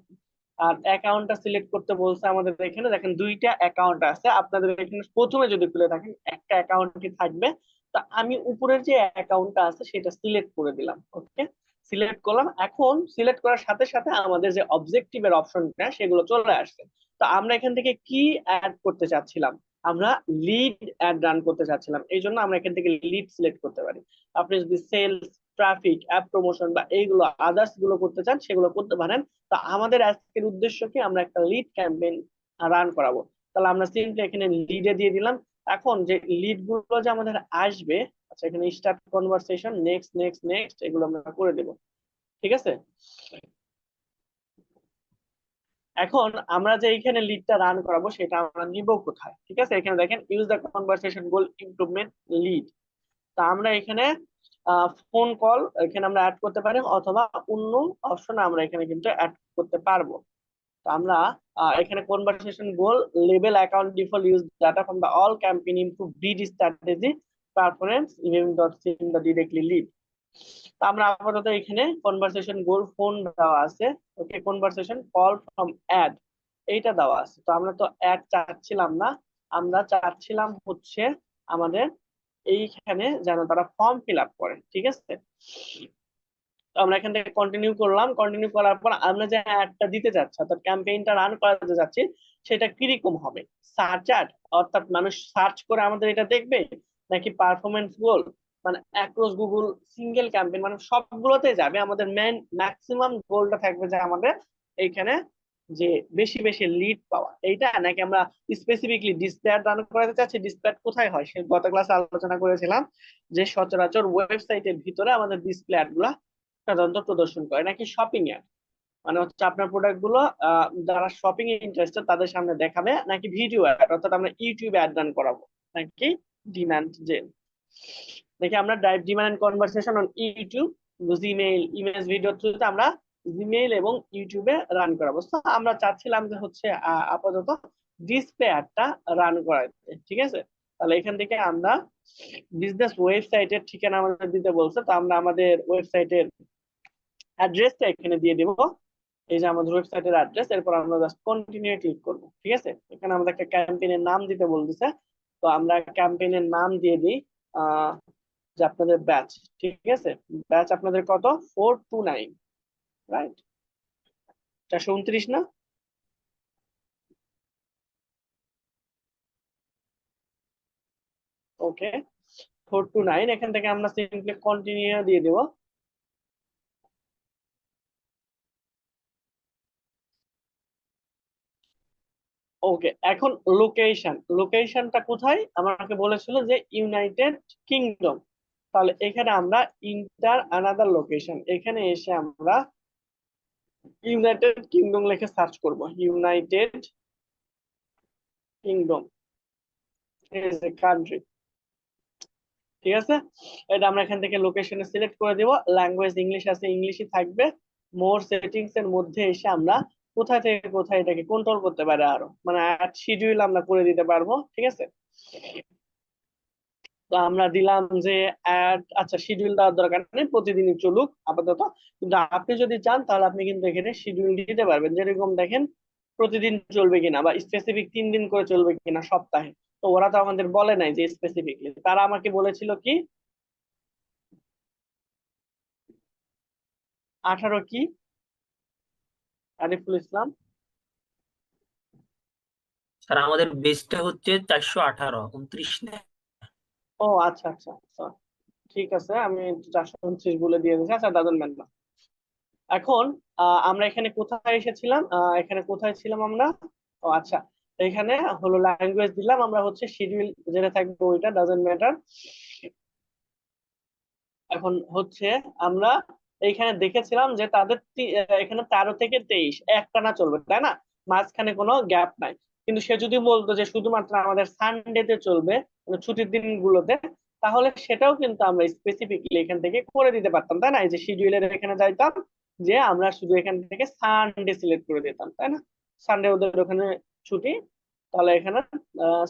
আর অ্যাকাউন্টটা সিলেক্ট করতে বলছে আমাদের এখানে দেখেন দুইটা অ্যাকাউন্ট আছে আপনাদের এখানে, প্রথমে যদি খুলে থাকেন একটা অ্যাকাউন্টই থাকবে। তো আমি উপরের যে অ্যাকাউন্টটা আছে সেটা সিলেক্ট করে দিলাম। ওকে, সিলেক্ট করলাম। এখন সিলেক্ট করার সাথে সাথে আমাদের যে অবজেক্টিভের অপশনটা সেগুলো চলে আসছে। তো আমরা এখান থেকে কি অ্যাড করতে চাচ্ছিলাম, আমরা লিড অ্যাড রান করতে চাচ্ছিলাম, এই জন্য আমরা এখান থেকে লিড সিলেক্ট করতে পারি। আপনি যদি সেলস, ট্রাফিক, অ্যাপ প্রমোশন বা এইগুলো আদার্স গুলো করতে চান সেগুলো করতে পারেন। তা আমাদের আজকের উদ্দেশ্য কি, আমরা একটা লিড ক্যাম্পেইন রান করাবো। তাহলে আমরা সিম্পলি এখানে লিডে দিয়ে দিলাম। এখন যে লিড গুলো যে আমাদের আসবে, আচ্ছা এখানে start conversation, next next next এগুলো আমরা করে দেব। ঠিক আছে, এখন আমরা যে এইখানে লিডটা রান করাবো সেটা আমরা নিব কোথায়। ঠিক আছে, এখানে দেখেন use the conversation goal improvement lead. তা আমরা এখানে ফোন কল এখানে আমরা অ্যাড করতে পারি, অথবা অন্য অপশন আমরা এখানে কিন্তু অ্যাড করতে পারবো। তো আমরা এখানে conversation goal level account default use data from the all campaign improve bid strategy performance event dot seen the directly lead. তো আমরা আপাতত এখানে কনভারসেশন গোল ফোন দেওয়া আছে। ওকে, কনভারসেশন কল ফ্রম অ্যাড এইটা দেওয়া আছে। তো আমরা তো অ্যাড চাচ্ছিলাম না, আমরা চাচ্ছিলাম হচ্ছে আমাদের এইখানে যেন তারা ফর্ম ফিল আপ করে। ঠিক আছে, তো আমরা এখান থেকে কন্টিনিউ করলাম। কন্টিনিউ করার পর আমরা যে অ্যাডটা দিতে যাচ্ছি অর্থাৎ ক্যাম্পেইনটা রান করাতে যাচ্ছি সেটা কিরকম হবে, সার্চ অ্যাড অর্থাৎ মানুষ সার্চ করে আমাদের এটা দেখবে, নাকি পারফরমেন্স গোল মানে অ্যাক্রস গুগল সিঙ্গেল ক্যাম্পেইন মানে সবগুলোতে যাবে, আমাদের মেন ম্যাক্সিমাম গোলটা থাকবে যে আমাদের এইখানে যে বেশি বেশি লিড পাওয়া এইটা, নাকি আমরা স্পেসিফিকলি ডিসপ্লে অ্যাড রান করাতে চাচ্ছি। ডিসপ্লে অ্যাড কোথায় হয় সে গত ক্লাসে আলোচনা করেছিলাম, যে সচরাচর ওয়েবসাইটের ভিতরে আমাদের ডিসপ্লে অ্যাড গুলা সাধারণত প্রদর্শন করে, নাকি শপিং এ মানে হচ্ছে আপনার প্রোডাক্ট গুলো যারা শপিং এ ইন্টারেস্টেড তাদের সামনে দেখাবে, নাকি ভিডিও অ্যাড অর্থাৎ আমরা ইউটিউবে অ্যাড রান করাবো, নাকি ডিমান্ড জেন, নাকি আমরা direct demand and conversation on YouTube, Gmail, image, video থ্রুতে আমরা জিমেইল এবং ইউটিউবে রান করাবো। তো আমরা চাচ্ছিলাম যে হচ্ছে আপাতত ডিসপ্লে অ্যাডটা রান করাইতে। ঠিক আছে, তাহলে এখান থেকে আমরা বিজনেস ওয়েবসাইটের ঠিকানা আমাদের দিতে বলছে, তো আমরা আমাদের ওয়েবসাইটের অ্যাড্রেসটা এখানে দিয়ে দেবো। এই যে আমাদের ওয়েবসাইটের অ্যাড্রেস, এরপর আমরা জাস্ট কন্টিনিউ ক্লিক করব। ঠিক আছে, এখানে আমাদের একটা ক্যাম্পেইনের নাম দিতে বলতেছে। তো আমরা ক্যাম্পেইনের নাম দিয়ে দিই আহ যে আপনাদের ব্যাচ। ঠিক আছে, ব্যাচ আপনাদের কত, 429, রাইট, 429 না। ওকে, 429, এখান থেকে আমরা সিম্পলি কন্টিনিউ দিয়ে দেবো। ওকে, এখন লোকেশন, লোকেশনটা কোথায় আমাকে বলেছিল যে ইউনাইটেড কিংডম। তাহলে এখানে আমরা ইন্টার আনাদার লোকেশন, এখানে এসে আমরা ইউনাইটেড কিংডম লিখে সার্চ করব। United kingdom is a country. ঠিক আছে, এটা আমরা এখান থেকে লোকেশনে সিলেক্ট করে দিব। ল্যাঙ্গুয়েজ ইংলিশ আছে, ইংলিশই থাকবে। মোর সেটিংস এর মধ্যে এসে আমরা কোথায় থেকে কোথায় এটাকে কন্ট্রোল করতে পারি, আরো মানে অ্যাড শিডিউল আমরা করে দিতে পারবো, ঠিক আছে। তো আমরা দিলাম যে অ্যাড, আচ্ছা শিডিউল দেওয়ার দরকার নেই, প্রতিদিনই চলুক আপাতত। কিন্তু আপনি যদি চান তাহলে আপনি কিন্তু এখানে শিডিউল দিতে পারবেন, যেরকম দেখেন প্রতিদিন চলবে কিনা বা স্পেসিফিক 3 দিন করে চলবে কিনা সপ্তাহে। তো ওরা তো আমাদের বলে নাই যে স্পেসিফিকলি, তারা আমাকে বলেছিল কি 18 কি, আরিফুল ইসলাম। স্যার আমাদের বেসটা হচ্ছে 418, 29 না? ও আচ্ছা আচ্ছা আচ্ছা, ঠিক আছে, আমি 429 বলে দিয়ে দিচ্ছি, আচ্ছা দাদন ম্যান। এখন আমরা এখানে কোথায় এসেছিলাম, এখানে কোথায় ছিলাম আমরা, ও আচ্ছা, এখানে হলো ল্যাঙ্গুয়েজ দিলাম আমরা, হচ্ছে শিডিউল যেটা থাকবে ওইটা ডাজন্ট ম্যাটার। এখন হচ্ছে আমরা এইখানে দেখেছিলাম যে তাদের এখানে 13 থেকে 23 একটানা চলবে, তাই না, মাঝখানে কোনো গ্যাপ নাই। কিন্তু সে যদি বলতো যে শুধুমাত্র আমাদের সানডেতে চলবে, মানে ছুটির দিনগুলোতে, তাহলে সেটাও কিন্তু আমরা স্পেসিফিকলি এখান থেকে করে দিতে পারতাম, তাই না। এই যে শিডিউলের এখানে যাইতাম, যে আমরা শুধু এখান থেকে সানডে সিলেক্ট করে দিতাম, তাই না, সানডে ওদের ওখানে ছুটি, তাহলে এখানে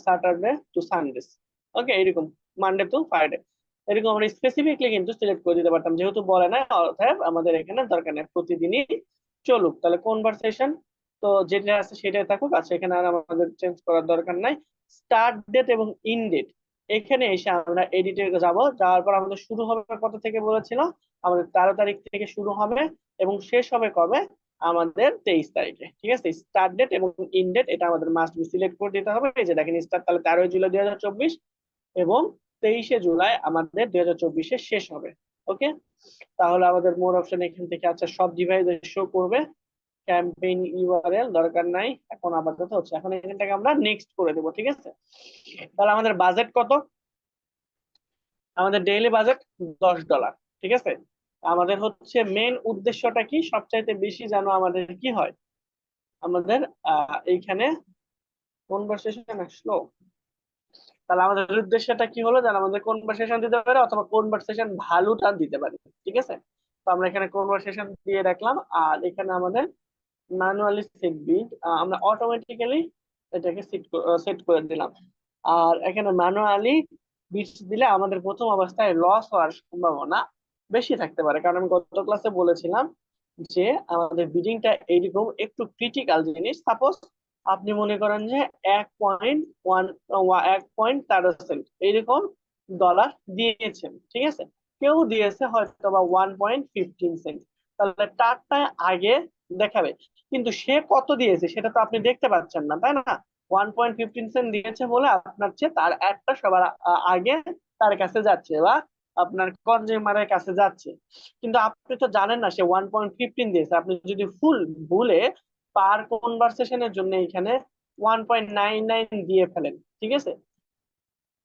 স্যাটারডে টু সানডে, ওকে এরকম, মানডে টু ফ্রাইডে, এরকম আমরা স্পেসিফিকলি কিন্তু সিলেক্ট করে দিতে পারতাম, যেহেতু বলে না, অতএব আমাদের এখানে দরকার নেই, প্রতিদিনই চলুক। তাহলে কনভারসেশন তো যেটা আছে সেটাই থাকুক, আচ্ছা এখানে আর আমাদের চেঞ্জ করার দরকার নাই। স্টার্ট ডেট এবং ইন ডেট, এখানে এসে আমরা এডিটে যাব, যাওয়ার পর আমাদের শুরু হবে কত থেকে বলেছিল, আমাদের 13 তারিখ থেকে শুরু হবে, এবং শেষ হবে কবে, আমাদের 23 তারিখে, ঠিক আছে। স্টার্ট ডেট এবং ইন ডেট এটা আমাদের মাস্ট বি সিলেক্ট করে দিতে হবে। এই যে দেখেন স্টার্ট তাহলে 13 জুলাই 2024, এবং 23 জুলাই আমাদের 2024 শেষ হবে, ওকে। তাহলে আমাদের মোর অপশন এখান থেকে, আচ্ছা সব ডিভাইসে শো করবে, ক্যাম্পেইন ইউআরএল দরকার নাই এখন, আপাতত হচ্ছে, এখন এখানটাকে আমরা নেক্সট করে দেবো, ঠিক আছে। তাহলে আমাদের বাজেট কত, আমাদের ডেইলি বাজেট $10, ঠিক আছে। আমাদের হচ্ছে মেন উদ্দেশ্যটা কি, সবচাইতে বেশি যেন আমাদের কি হয়, আমাদের এইখানে কনভারসেশন আসলো, তাহলে আমাদের উদ্দেশ্যটা কি হলো, যেন আমাদের কনভারসেশন দিতে পারে অথবা কনভারসেশন ভ্যালুটা দিতে পারে, ঠিক আছে। তো আমরা এখানে কনভারসেশন দিয়ে রাখলাম, আর এখানে আমাদের ম্যানুয়ালি সেট বিট, আমরা অটোমেটিক্যালি এটাকে সেট করে দিলাম। আর এখানে ম্যানুয়ালি বিটস দিলে আমাদের প্রথম অবস্থায় লস হওয়ার সম্ভাবনা বেশি থাকতে পারে, কারণ আমি গত ক্লাসে বলেছিলাম যে আমাদের বিডিংটা এইরকম একটু ক্রিটিক্যাল জিনিস। সাপোজ আপনি মনে করেন যে 1.1, 1.13 সেন্ট এইরকম ডলার দিয়েছেন, ঠিক আছে, কেউ দিয়েছে হয়তো বা 1.15 সেন্ট, তাহলে তারটা আগে দেখাবে, কিন্তু সে কত দিয়েছে সেটা তো আপনি দেখতে পাচ্ছেন না, তাই না। 1.15 সেন্ট দিয়েছে বলে আপনার চেয়ে তার একটা সবার আগে তার কাছে যাচ্ছে, বা আপনার কনজিউমারের কাছে যাচ্ছে, কিন্তু আপনি তো জানেন না সে 1.15 দিয়েছে। আপনি যদি ফুল ভুলে পার কনভারসেশনের জন্য এখানে 1.99 দিয়ে ফেলেন, ঠিক আছে,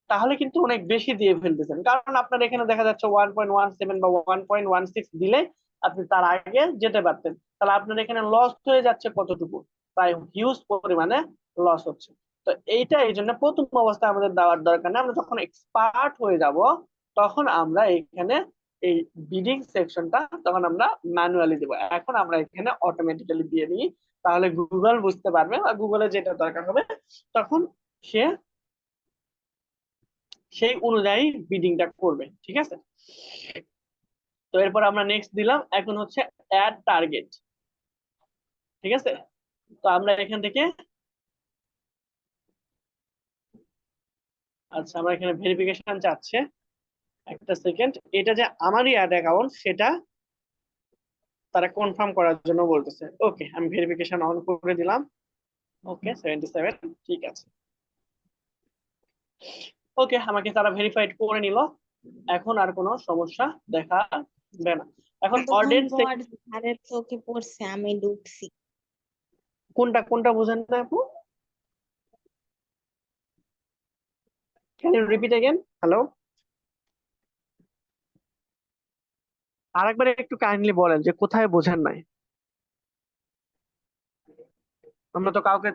তাহলে কিন্তু অনেক বেশি দিয়ে ফেলতেছেন, কারণ আপনার এখানে দেখা যাচ্ছে 1.17 বা 1.16 দিলে আপনি তার আগে যেতে পারতেন, তাহলে আপনার এখানে লস হয়ে যাচ্ছে কতটুকু, প্রায় হিউজ পরিমাণে লস হচ্ছে। তো এইটা এই জন্য প্রথম অবস্থায় আমাদের দেওয়ার দরকার নেই, আমরা যখন এক্সপার্ট হয়ে যাব তখন আমরা এখানে এই বিডিং সেকশনটা তখন আমরা ম্যানুয়ালি দিব, এখন আমরা এখানে অটোমেটিক্যালি দিয়ে দিই, তাহলে গুগল বুঝতে পারবে, বা গুগলে যেটা দরকার হবে তখন সে সেই অনুযায়ী বিডিংটা করবে, ঠিক আছে। তো এরপর আমরা নেক্সট দিলাম, এখন হচ্ছে অ্যাড টার্গেট, ঠিক আছে। তো আমরা এখান থেকে, আচ্ছা আমরা এখানে ভেরিফিকেশন চাচ্ছে, একটা সেকেন্ড, এটা যে আমারই অ্যাড অ্যাকাউন্ট সেটা তারা কনফার্ম করার জন্য বলতেছে, ওকে আমি ভেরিফিকেশন অন করে দিলাম, ওকে 77, ঠিক আছে, ওকে আমাকে তারা ভেরিফাইড করে নিল, এখন আর কোনো সমস্যা দেখা দেবে না। এখন এতক্ষণ অডিয়েন্স, পর স্যারের চোখে পড়ছে আমি ঢুকছি। কোনটা কোনটা বুঝেন না আপু, can you repeat again, hello, আরেকবার একটু কাইন্ডলি বলেন যে কোথায় বোঝেন নাই, আমরা তো কাউকে,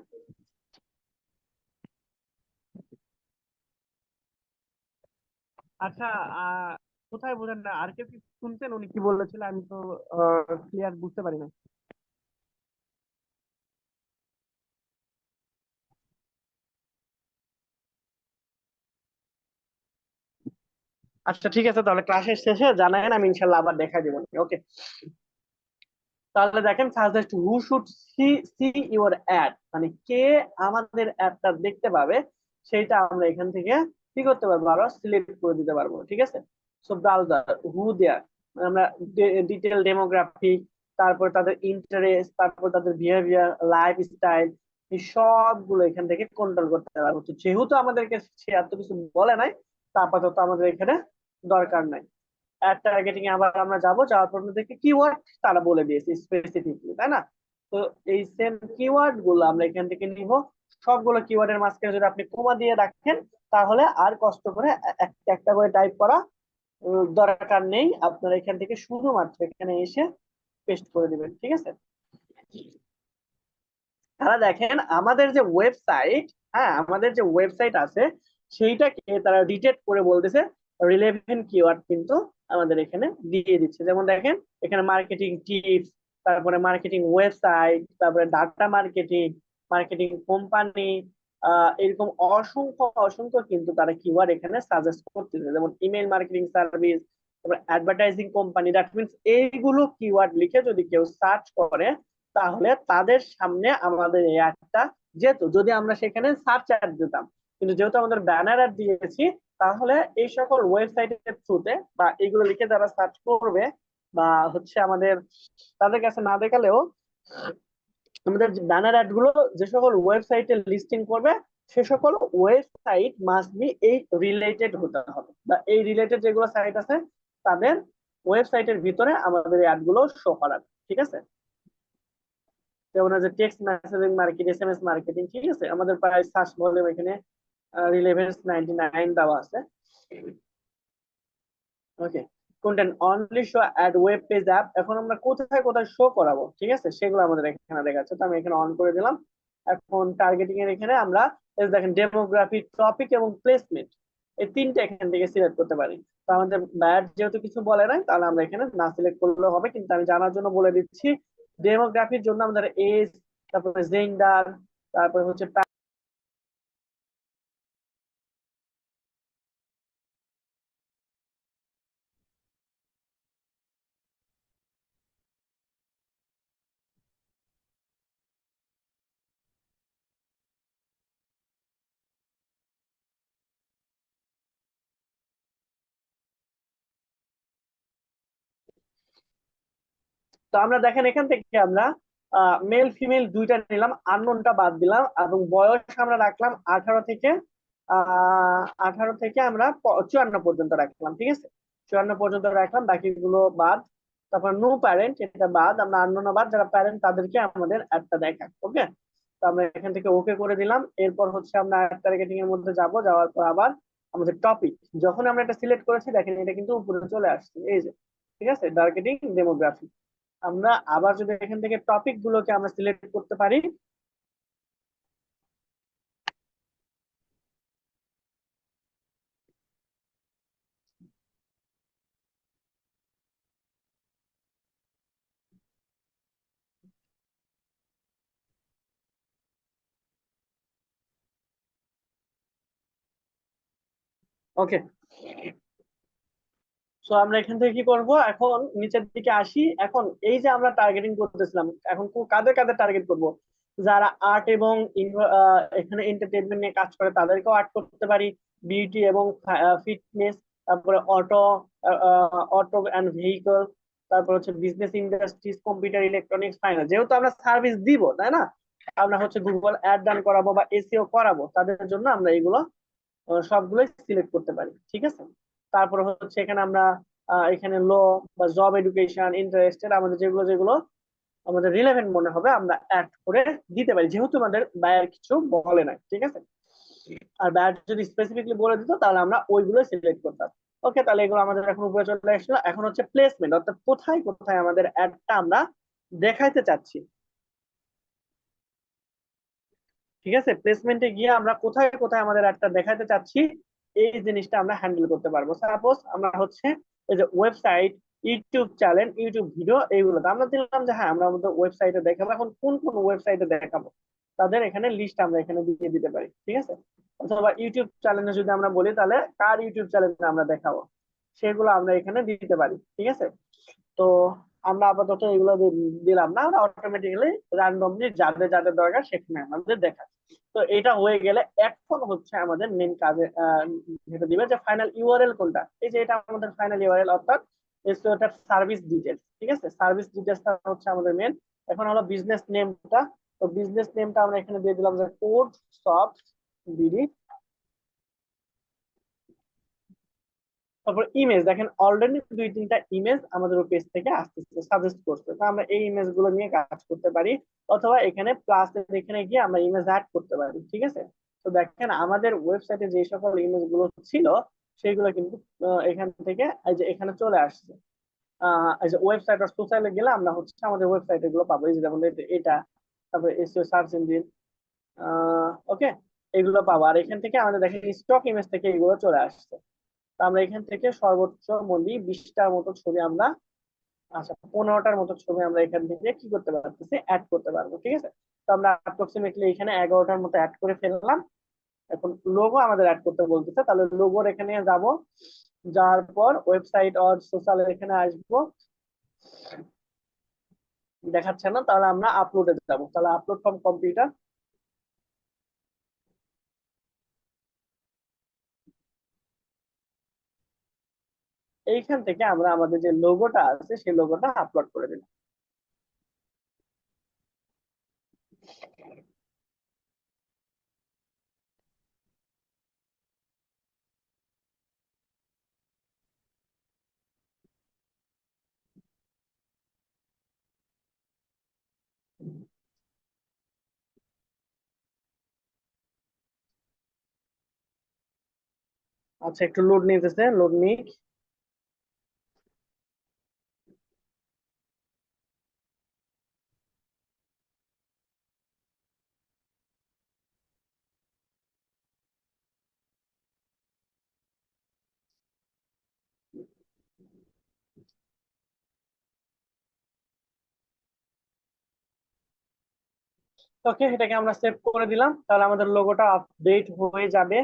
আচ্ছা কোথায় বোঝেন না? আর কেউ কি শুনছেন উনি কি বলেছিলেন? আমি তো ক্লিয়ার বুঝতে পারি না। আচ্ছা ঠিক আছে, তাহলে ক্লাসের শেষে জানাবেন, আমি ইনশাল্লাহ আবার দেখা দিব। ওকে, তাহলে দেখেন suggest who should see see your add, মানে কে আমাদের অ্যাডটা দেখতে পাবে সেটা আমরা এখান থেকে কি করতে পারবো, আরো সিলেক্ট করে দিতে পারবো। ঠিক আছে, সো ব্রাউজার হু দেয়ার, আমরা ডিটেল ডেমোগ্রাফি, তারপর তাদের ইন্টারেস্ট, তারপর তাদের বিহেভিয়ার, লাইফ স্টাইল, এই সবগুলো এখান থেকে কন্ট্রোল করতে পারবো। তো যেহেতু আমাদেরকে সে এত কিছু বলে নাই, তা আপাতত আমাদের এখানে দরকার নাই। অ্যাড টার্গেটিং এ আবার আমরা যাওয়ার পর দেখি কিওয়ার্ড তারা বলে দিয়েছে স্পেসিফিকলি, তাই না? তো এই সেম কিওয়ার্ড গুলো আমরা এখান থেকে নিব। সবগুলো কিওয়ার্ডের মাঝখানে যদি আপনি কমা দিয়ে রাখেন, তাহলে আর কষ্ট করে একটা একটা করে টাইপ করা দরকার নেই। আপনারা এখান থেকে শুধুমাত্র এখানে এসে পেস্ট করে দিবেন। ঠিক আছে, তারা দেখেন আমাদের যে ওয়েবসাইট, হ্যাঁ আমাদের যে ওয়েবসাইট আছে সেইটাকে তারা ডিটেক্ট করে বলতেছে রিলেভেন্ট কিওয়ার্ড কিন্তু আমাদের এখানে দিয়ে দিচ্ছে। যেমন দেখেন এখানে মার্কেটিং টিপস, তারপরে মার্কেটিং ওয়েবসাইট, তারপরে ডাটা মার্কেটিং, মার্কেটিং কোম্পানি, এরকম অসংখ্য অসংখ্য কিন্তু তারা কিওয়ার্ড এখানে সাজেস্ট করতেছে। যেমন ইমেল মার্কেটিং সার্ভিস, তারপরে অ্যাডভার্টাইজিং কোম্পানি। দ্যাট মিনস এইগুলো কিওয়ার্ড লিখে যদি কেউ সার্চ করে, তাহলে তাদের সামনে আমাদের এই অ্যাডটা যেত। যদি আমরা সেখানে সার্চ অ্যাড দিতাম, কিন্তু যেহেতু আমাদের ব্যানার অ্যাড দিয়েছি, তাহলে এই সকল ওয়েবসাইটের থ্রুতে বা এইগুলো লিখে যারা সার্চ করবে, বা হচ্ছে আমাদের তাদের কাছে না দেখালেও আমাদের ব্যানার অ্যাড গুলো যে সকল ওয়েবসাইটে লিস্টিং করবে, সে সকল ওয়েবসাইট মাস্ট বি এই রিলেটেড হতে হবে, বা এই রিলেটেড যেগুলো সাইট আছে তাদের ওয়েবসাইটের ভিতরে আমাদের এই অ্যাড গুলো শো করাবে। ঠিক আছে, যেমন যে text messaging market, SMS marketing. ঠিক আছে, আমাদের প্রায় সার্চ ভলিউম এখানে রিলেভেন্স 99 দেওয়া আছে। Okay, content only show ad web page app, এখন আমরা কোথায় কোথায় শো করাবো, ঠিক আছে, সেগুলো আমাদের এখানে দেখাচ্ছে। তো আমি এখানে অন করে দিলাম। এখন টার্গেটিং এর এখানে আমরা এই যে দেখেন ডেমোগ্রাফি, টপিক এবং প্লেসমেন্ট, এই তিনটে এখান থেকে সিলেক্ট করতে পারি। তো আমাদের ব্যাড যেহেতু কিছু বলে নাই, তাহলে আমরা এখানে না সিলেক্ট করলেও হবে, কিন্তু আমি জানার জন্য বলে দিচ্ছি। ডেমোগ্রাফির জন্য আমাদের এজ, তারপরে জেন্ডার, তারপরে হচ্ছে তো আমরা দেখেন এখান থেকে আমরা মেল ফিমেল দুইটা নিলাম, আননোনটা বাদ দিলাম, এবং বয়স আমরা রাখলাম 18 থেকে আমরা 54 পর্যন্ত রাখলাম। ঠিক আছে, 54 পর্যন্ত রাখলাম, বাকিগুলো বাদ। তারপর নো প্যারেন্ট, এটা বাদ, আমরা আননোন বাদ, যারা প্যারেন্ট তাদেরকে আমাদের একটা দেখা। ওকে, তো আমরা এখান থেকে ওকে করে দিলাম। এরপর হচ্ছে আমরা টার্গেটিং এর মধ্যে যাওয়ার পর আবার আমাদের টপিক, যখন আমরা এটা সিলেক্ট করেছি দেখেন এটা কিন্তু উপরে চলে আসছে, এই যে। ঠিক আছে, টার্গেটিং ডেমোগ্রাফি। আমরা আবার যদি এখান থেকে টপিক গুলোকে আমরা সিলেক্ট করতে পারি, ওকে, সো আমরা এখান থেকে কি করব, এখন নিচের দিকে আসি। এখন এই যে আমরা টার্গেটিং করতেছিলাম, এখন কাদের কাদের টার্গেট করব, যারা আর্ট এবং এখানে এন্টারটেইনমেন্ট নিয়ে কাজ করে তাদেরকেও আর্ট করতে পারি, বিউটি এবং ফিটনেস, তারপরে অটো অ্যান্ড ভেহিকল, তারপর হচ্ছে business industries, computer, electronics, finance. যেহেতু আমরা সার্ভিস দিব, তাই না, আমরা হচ্ছে গুগল অ্যাড রান করাবো বা এসইও করাবো, তাদের জন্য আমরা এগুলো সবগুলোই সিলেক্ট করতে পারি। ঠিক আছে, তারপর হচ্ছে এখানে আমরা এখানে ল বা জব, এডুকেশন, ইন্টারেস্টেড, আমাদের যেগুলো যেগুলো আমাদের রিলেভেন্ট মনে হবে আমরা অ্যাড করে দিতে পারি, যেহেতু আমাদের বায়ার কিছু বলে নাই। ঠিক আছে, আর বায়ার যদি স্পেসিফিকলি বলে দিত তাহলে আমরা ওইগুলো সিলেক্ট করতাম। ওকে, তাহলে এগুলো আমাদের এখন উপরে চলে আসলো। এখন হচ্ছে প্লেসমেন্ট, অর্থাৎ কোথায় কোথায় আমাদের অ্যাডটা আমরা দেখাইতে চাচ্ছি। ঠিক আছে, প্লেসমেন্টে গিয়ে আমরা কোথায় কোথায় আমাদের একটা দেখাতে চাচ্ছি, এই জিনিসটা আমরা হ্যান্ডেল করতে পারবো। সাপোজ আমরা হচ্ছে এই যে website, YouTube channel, YouTube video, এইগুলো আমরা দিলাম যে হ্যাঁ আমরা আমাদের ওয়েবসাইটে দেখাবো। এখন কোন কোন ওয়েবসাইটে দেখাবো তাদের এখানে লিস্ট আমরা এখানে দিয়ে দিতে পারি, ঠিক আছে। অথবা ইউটিউব চ্যানেলে যদি আমরা বলি তাহলে কার ইউটিউব চ্যানেলে আমরা দেখাবো সেগুলো আমরা এখানে দিতে পারি, ঠিক আছে। তো আমরা আপাতত এগুলো দিলাম না, আমরা অটোমেটিক্যালি র্যান্ডমলি যাদের যাদের দরকার সেখানে আমাদের দেখা। তো এটা হয়ে গেলে এখন হচ্ছে আমাদের মেন কাজে যেটা দিবে যে ফাইনাল ইউআরএল কোনটা। এই যে এটা আমাদের ফাইনাল ইউআরএল, অর্থাৎ এসইওটার সার্ভিস ডিটেলস, ঠিক আছে। সার্ভিস ডিটেলসটা হচ্ছে আমাদের মেন। এখন হলো বিজনেস নেমটা। তো বিজনেস নেমটা আমরা এখানে দিয়ে দিলাম যে কোড সফট বিডি। তারপর ইমেজ, দেখেন অলরেডি দুই তিনটা ইমেজ আমাদের পেজ থেকে আসতেছে, সাজেস্ট করছে। তো আমরা এই ইমেজ গুলো নিয়ে কাজ করতে পারি, অথবা এখানে প্লাস এখানে গিয়ে আমরা ইমেজ অ্যাড করতে পারি, ঠিক আছে। তো দেখেন আমাদের ওয়েবসাইটে যে সকল ইমেজ গুলো ছিল সেগুলো কিন্তু এখান থেকে এই যে এখানে চলে আসছে। এই যে ওয়েবসাইট আর সোশ্যালে গেলে আমরা হচ্ছে আমাদের ওয়েবসাইট এগুলো পাবো। এই যে যেমন এটা, তারপরে এসইও সার্চ ইঞ্জিন, ওকে, এগুলো পাবো। আর এখান থেকে আমাদের দেখেন স্টক ইমেজ থেকে এগুলো চলে আসছে। তো আমরা এখান থেকে সর্বোচ্চ মূল্য 20টার মতো ছবি আমরা, আচ্ছা 15টার মতো ছবি আমরা এখান থেকে কি করতে পারতেছি, অ্যাড করতে পারবো, ঠিক আছে। তো আমরা অ্যাপ্রক্সিমেটলি এখানে 11টার মতো অ্যাড করে ফেললাম। এখন লোগো আমাদের অ্যাড করতে বলতেছে, তাহলে লোগোর এখানে যাব, যাওয়ার পর ওয়েবসাইট আর সোশ্যাল এখানে আসবো, দেখাচ্ছে না, তাহলে আমরা আপলোডে যাব। তাহলে আপলোড ফ্রম কম্পিউটার, এইখান থেকে আমরা আমাদের যে লোগোটা আছে সেই লোগোটা আপলোড করে দিলাম। আচ্ছা একটু লোড নিতেছে, লোড নিক। ওকে, এটাকে আমরা সেভ করে দিলাম। তাহলে আমাদের লোগোটা আপডেট হয়ে যাবে।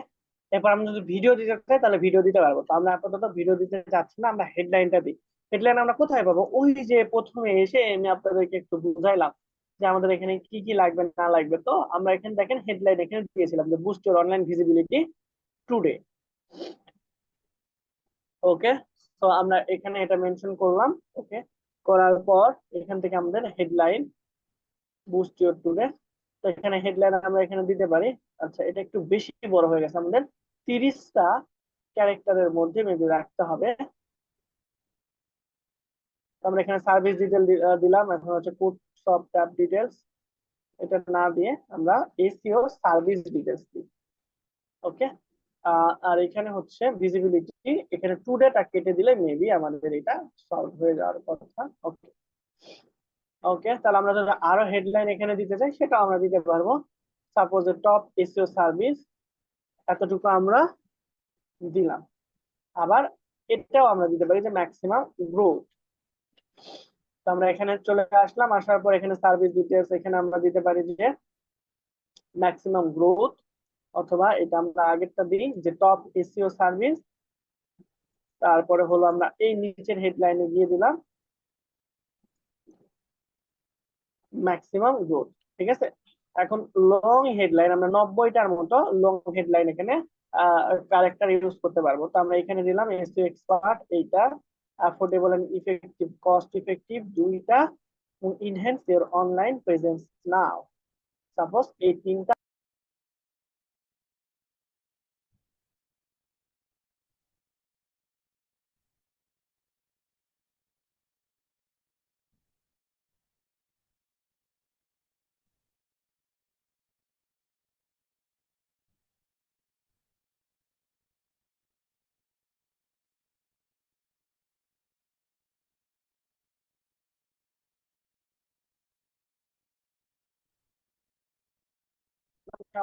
এরপর আমরা যদি ভিডিও দিতে চাই তাহলে ভিডিও দিতে পারবো। তো আমরা আপাতত ভিডিও দিতে চাচ্ছি না, আমরা হেডলাইনটা দিই। হেডলাইন আমরা কোথায় পাবো? ওই যে প্রথমে এসে আমি আপনাদেরকে একটু বুঝাইলাম যে আমাদের এখানে কি কি লাগবে না লাগবে। তো আমরা এখানে দেখেন হেডলাইন এখানে দিয়েছিলাম যে boost your online visibility today, okay. তো আমরা এখানে এটা মেনশন করলাম, ওকে। করার পর এখান থেকে আমাদের হেডলাইন বুস্ট ইওর টুডে, তো এখানে হেডলাইন আমরা এখানে দিতে পারি। আচ্ছা এটা একটু বেশি বড় হয়ে গেছে, আমাদের 30টা ক্যারেক্টারের মধ্যে মেবি রাখতে হবে। তো আমরা এখানে সার্ভিস ডিটেল দিলাম, এখন হচ্ছে কোড সব ট্যাব ডিটেলস, এটা না দিয়ে আমরা এসইও সার্ভিস ডিটেলস দিই, ওকে। আর এখানে হচ্ছে ভিজিবিলিটি, এখানে টুডেটা কেটে দিলে মেবি আমাদের এটা সলভ হয়ে যাওয়ার কথা, ওকে। ওকে, তাহলে আমরা যদি আরো হেডলাইন এখানে দিতে চাই সেটা আমরা দিতে পারবো। সাপোজ টপ এসইও সার্ভিস, এতটুকু আমরা দিলাম। আবার এটাও আমরা দিতে পারি যে ম্যাক্সিমাম গ্রোথ। তো আমরা এখানে চলে আসলাম, আসার পর এখানে সার্ভিস ডিটেলস এখানে আমরা দিতে পারি যে ম্যাক্সিমাম গ্রোথ, অথবা এটা আমরা আগেরটা দিই যে টপ এসইও সার্ভিস। তারপরে হলো আমরা এই নিচের হেডলাইনে দিয়ে দিলাম ম্যাক্সিমাম গ্রোথ, ঠিক আছে। এখন লং হেডলাইন আমরা 90টার মতো লং হেডলাইন এখানে ক্যারেক্টার ইউজ করতে পারবো। তো আমরা এখানে দিলাম এসইও এক্সপার্ট, এইটা affordable and effective, cost effective দুইটা, এবং enhance your online presence now. Suppose এই তিনটা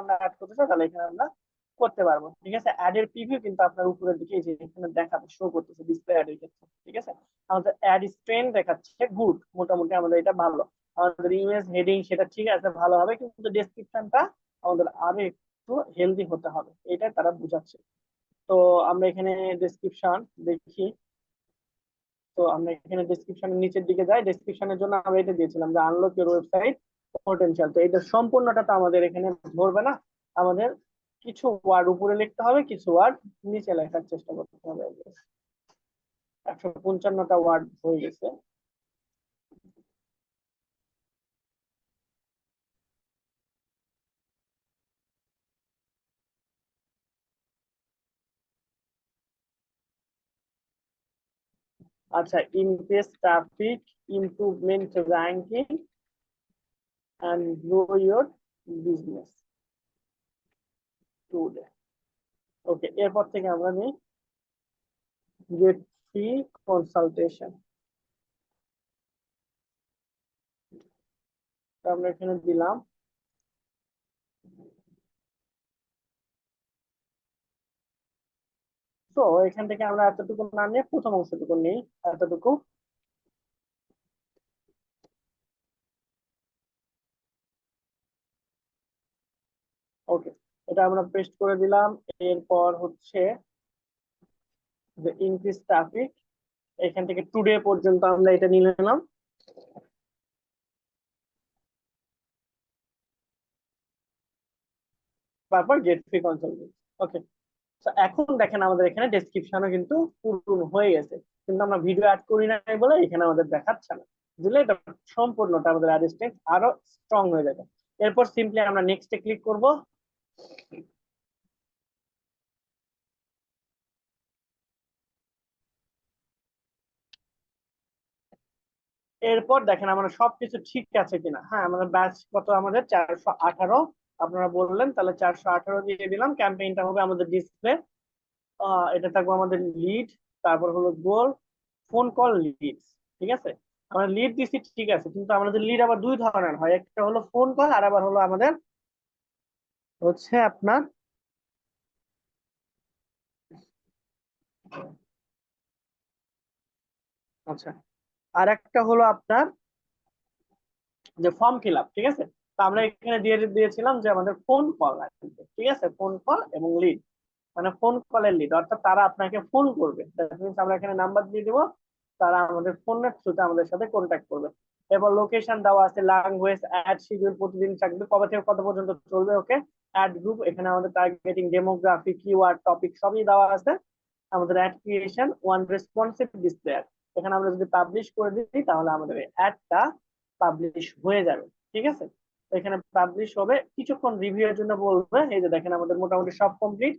আমরা অ্যাড করতে চাই, তাহলে এখানে আমরা করতে পারবো। ঠিক আছে, অ্যাড এর প্রিভিউ কিন্তু আপনার উপরের দিকে এই যে এখানে দেখাবে, শো করতেছে ডিসপ্লে অ্যাড এর ক্ষেত্রে। ঠিক আছে, আমাদের অ্যাড স্ট্রেন দেখাচ্ছে গুড, মোটামুটি আমাদের এটা ভালো। আমাদের ইমেজ হেডিং সেটা ঠিক আছে, ভালো হবে, কিন্তু ডেসক্রিপশনটা আমাদের আরো একটু হেলদি হতে হবে, এটা তারা বুঝাচ্ছে। তো আমরা এখানে ডেসক্রিপশন দেখি। তো আমরা এখানে ডেসক্রিপশনের নিচের দিকে যাই, ডেসক্রিপশনের জন্য আমরা এটা দিয়েছিলাম যে আনলক ইউর ওয়েবসাইট পটেনশিয়াল। তো এটা সম্পূর্ণটা তো আমাদের এখানে ধরবে না, আমাদের কিছু ওয়ার্ড উপরে লিখতে হবে, কিছু ওয়ার্ড নিচে লেখার চেষ্টা করতে হবে। 155টা ওয়ার্ড হয়ে গেছে। আচ্ছা, increase traffic, improvement ranking and grow your business today. Okay, এরপর থেকে আমরা নিই গেট ফ্রি কনসালটেশন। আমরা এখানে দিলাম। তো এখান থেকে আমরা এতটুকু না নিয়ে প্রথম অংশটুকু নিই, এতটুকু। ওকে, এটা আমরা পেস্ট করে দিলাম। এরপর হচ্ছে যে ইনক্রিজ ট্রাফিক, এখান থেকে টুডে পর্যন্ত আমরা এটা নিয়ে নিলাম। তারপর গেট ফ্রি কনসালটেন্ট। ওকে, তো এখন দেখেন আমাদের এখানে ডেসক্রিপশনও কিন্তু পূরণ হয়ে গেছে, কিন্তু আমরা ভিডিও অ্যাড করি নাই বলে এখানে আমাদের দেখাচ্ছে না। বুঝলে, এটা সম্পূর্ণটা আমাদের অ্যাডস্টেন্স আরো স্ট্রং হয়ে যাবে। এরপর সিম্পলি আমরা নেক্সটে ক্লিক করব। এরপর দেখেন আমরা সবকিছু ঠিক আছে কিনা। হ্যাঁ, আমাদের ব্যাচ কত, আমাদের 418। আপনারা বললেন, তাহলে 418 দিয়ে দিলাম। ক্যাম্পেইনটা হবে আমাদের ডিসপ্লে, এটা থাকবে আমাদের লিড, তারপর হলো গোল, ফোন কল, লিডস। ঠিক আছে, আমরা লিড দিচ্ছি ঠিক আছে, কিন্তু আমাদের লিড আবার দুই ধরনের হয়, একটা হলো ফোন কল, আর আবার হলো আমাদের হচ্ছে আপনার আচ্ছা, আর একটা হলো আপনার যে ফর্ম ফিল আপ। ঠিক আছে, তো আমরা এখানে দিয়েছিলাম যে আমাদের ফোন কল আসবে। ঠিক আছে, ফোন কল এবং লিড, মানে ফোন কলের লিড, অর্থাৎ তারা আপনাকে ফোন করবে। আমরা এখানে নাম্বার দিয়ে দিব, তারা আমাদের ফোনের থ্রুতে আমাদের সাথে কন্ট্যাক্ট করবে। এরপর লোকেশন দেওয়া আছে, ল্যাঙ্গুয়েজ, অ্যাড শিডিউল প্রতিদিন থাকবে, কবে থেকে কত পর্যন্ত চলবে। ওকে, অ্যাড গ্রুপ, এখানে আমাদের টার্গেটিং, ডেমোগ্রাফি, কিওয়ার্ড, টপিক সবই দেওয়া আছে। আমাদের ad creation, one responsive display ad, এখানে আমরা যদি পাবলিশ করে দিই তাহলে আমাদের এই অ্যাডটা পাবলিশ হয়ে যাবে। ঠিক আছে, এখানে পাবলিশ হবে, কিছুক্ষণ রিভিউ এর জন্য বলবে। এই যে দেখেন আমাদের মোটামুটি সব complete,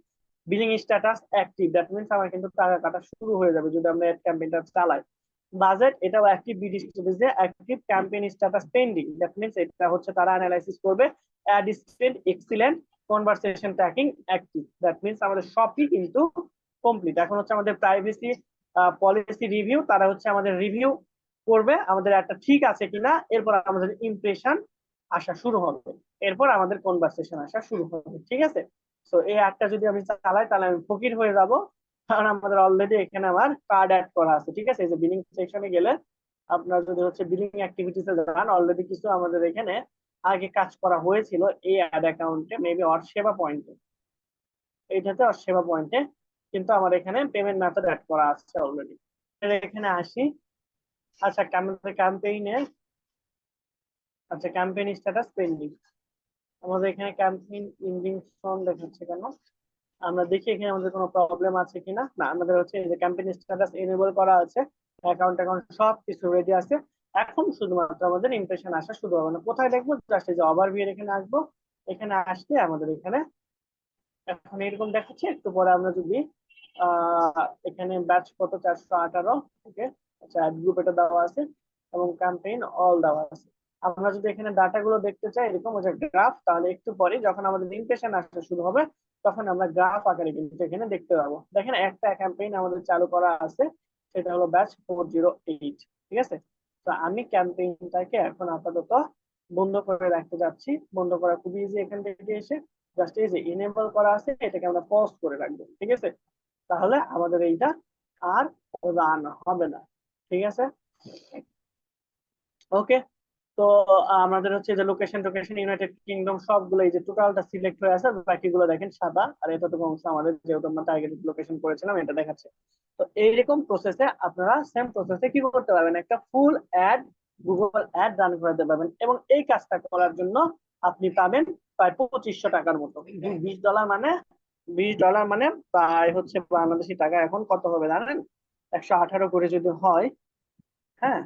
billing status active, that means আমার কিন্তু টাকা কাটা শুরু হয়ে যাবে যদি আমরা অ্যাড ক্যাম্পেইনটা চালাই। বাজেট, এটাও active, bid strategy active, campaign status pending, that means এটা হচ্ছে তারা অ্যানালাইসিস করবে। Ad spend excellent, conversation tracking active, that means আমাদের সবই কিন্তু কমপ্লিট। এখন হচ্ছে আমাদের প্রাইভেসি পলিসি রিভিউ, তারা হচ্ছে আমাদের রিভিউ করবে আমাদের একটা ঠিক আছে কিনা, এরপর আমাদের ইমপ্রেশন আসা শুরু হবে, এরপর আমাদের কনভারসেশন আসা শুরু হবে। ঠিক আছে, তো এই অ্যাডটা যদি আমি চালাই তাহলে আমি ফকির হয়ে যাব, কারণ আমাদের অলরেডি এখানে আমার কার্ড অ্যাড করা আছে। ঠিক আছে, এই যে বিলিং সেকশনে গেলে আপনার যদি হচ্ছে বিলিং অ্যাক্টিভিটিসে যান, অলরেডি কিছু আমাদের এখানে আগে কাজ করা হয়েছিল এই অ্যাড অ্যাকাউন্টে, মেবি সেবা পয়েন্টে, এইটাতে সেবা পয়েন্টে, কিন্তু আমার এখানে পেমেন্ট মেথড অ্যাড করা আছে অলরেডি। এখানে আসি। আচ্ছা, আমাদের ক্যাম্পেইনে, আচ্ছা ক্যাম্পেইন স্ট্যাটাস পেন্ডিং, আমাদের এখানে ক্যাম্পেইন ইন্ডিং ফর্ম দেখাচ্ছে কেন, আমরা দেখি এখানে আমাদের কোনো প্রবলেম আছে কিনা। না, আমাদের হচ্ছে এই যে ক্যাম্পেইন স্ট্যাটাস এনেবল করা আছে, অ্যাকাউন্ট সব কিছু রেডি আছে। এখন শুধুমাত্র আমাদের ইমপ্রেশন আসা শুরু হবে না, কোথায় দেখবো, জাস্ট এই যে ওভারভিউ এখানে আসবো, এখানে আসলে আমাদের এখানে এখন এরকম দেখাচ্ছে। একটু পরে আমরা যদি এখানে ব্যাচ কত, 418। ওকে, আচ্ছা অ্যাড গ্রুপ এটা দেওয়া আছে এবং ক্যাম্পেইন অল দেওয়া আছে। আমরা যদি এখানে ডাটা গুলো দেখতে চাই এরকম হচ্ছে গ্রাফ, তাহলে একটু পরে যখন আমাদের ইমপ্রেশন আসতে শুরু হবে তখন আমরা গ্রাফ আকারে কিন্তু এখানে দেখতে পাবো। দেখেন একটা ক্যাম্পেইন আমাদের চালু করা আছে, সেটা হলো ব্যাচ 408। ঠিক আছে, তো আমি ক্যাম্পেইনটাকে এখন আপাতত বন্ধ করে রাখতে যাচ্ছি। বন্ধ করা খুবই ইজি, এখান থেকে এসে জাস্ট এই যে এনেবল করা আছে এটাকে আমরা পজ করে রাখবো, ঠিক আছে? তাহলে আমাদের এইটা আর রান হবে না, ঠিক আছে? ওকে, তো আমাদের হচ্ছে যে লোকেশন টোকেশন ইউনাইটেড কিংডম সবগুলো এই যে টোটালটা সিলেক্ট হয়ে আছে, বাকিগুলো দেখেন সাদা, আর এতটুকু অংশ আমাদের যেহেতু আমরা টার্গেটেড লোকেশন করেছিলাম এটা দেখাচ্ছে। তো এইরকম প্রসেসে আপনারা সেম প্রসেসে কি করতে পারবেন, একটা ফুল অ্যাড গুগল অ্যাড রান করাতে পারবেন, এবং এই কাজটা করার জন্য আপনি পাবেন প্রায় 2500 টাকার মতো। $20 মানে $20 মানে প্রায় হচ্ছে বাংলাদেশি টাকা এখন কত হবে জানেন? 118 করে যদি হয়, হ্যাঁ,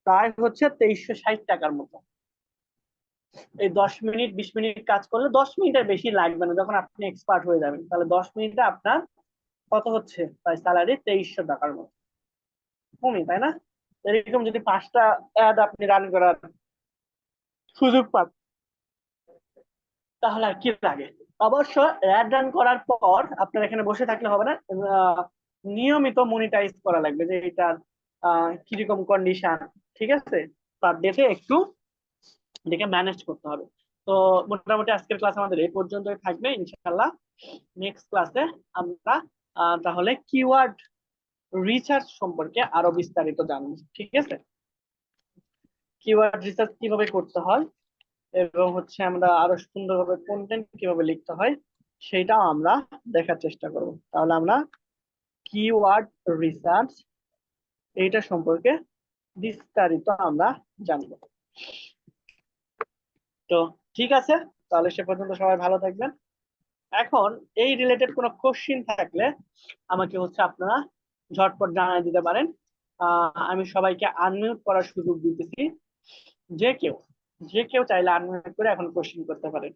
প্রায় হচ্ছে 2360 টাকার মতো। এই 10 মিনিট 20 মিনিট কাজ করলে, 10 মিনিটের বেশি লাগবে না, যখন আপনি এক্সপার্ট হয়ে যাবেন তাহলে 10 মিনিটে আপনার কত হচ্ছে, প্রায় স্যালারি 2300 টাকার মতো। কমই তাই না? এরকম যদি 5টা অ্যাড আপনি রান করার সুযোগ পান তাহলে আর কি লাগে। অবশ্য অ্যাড রান করার পর আপনার এখানে বসে থাকলে হবে না, নিয়মিত মনিটাইজ করা লাগবে যে এটার কিরকম কন্ডিশন, ঠিক আছে? পার ডেতে একটু দেখে ম্যানেজ করতে হবে। তো মোটামুটি আজকের ক্লাস আমাদের এই পর্যন্তই থাকবে ইনশাআল্লাহ। নেক্সট ক্লাসে আমরা তাহলে কিওয়ার্ড রিসার্চ সম্পর্কে আরো বিস্তারিত জানবো, ঠিক আছে? কিওয়ার্ড রিসার্চ কিভাবে করতে হয় এবং হচ্ছে আমরা আরো সুন্দরভাবে কন্টেন্ট কিভাবে লিখতে হয় সেটাও আমরা দেখার চেষ্টা করব। তাহলে আমরা কিওয়ার্ড রিসার্চ এইটা সম্পর্কে বিস্তারিত আমরা জানবো। তো ঠিক আছে, তাহলে সে পর্যন্ত সবাই ভালো থাকবেন। এখন এই রিলেটেড কোনো কোশ্চিন থাকলে আমাকে হচ্ছে আপনারা ঝটপট জানিয়ে দিতে পারেন। আমি সবাইকে আনমিউট করার সুযোগ দিতেছি, যে কেউ যে কেউ চাইলে আনমিউট করে এখন কোশ্চিন করতে পারেন।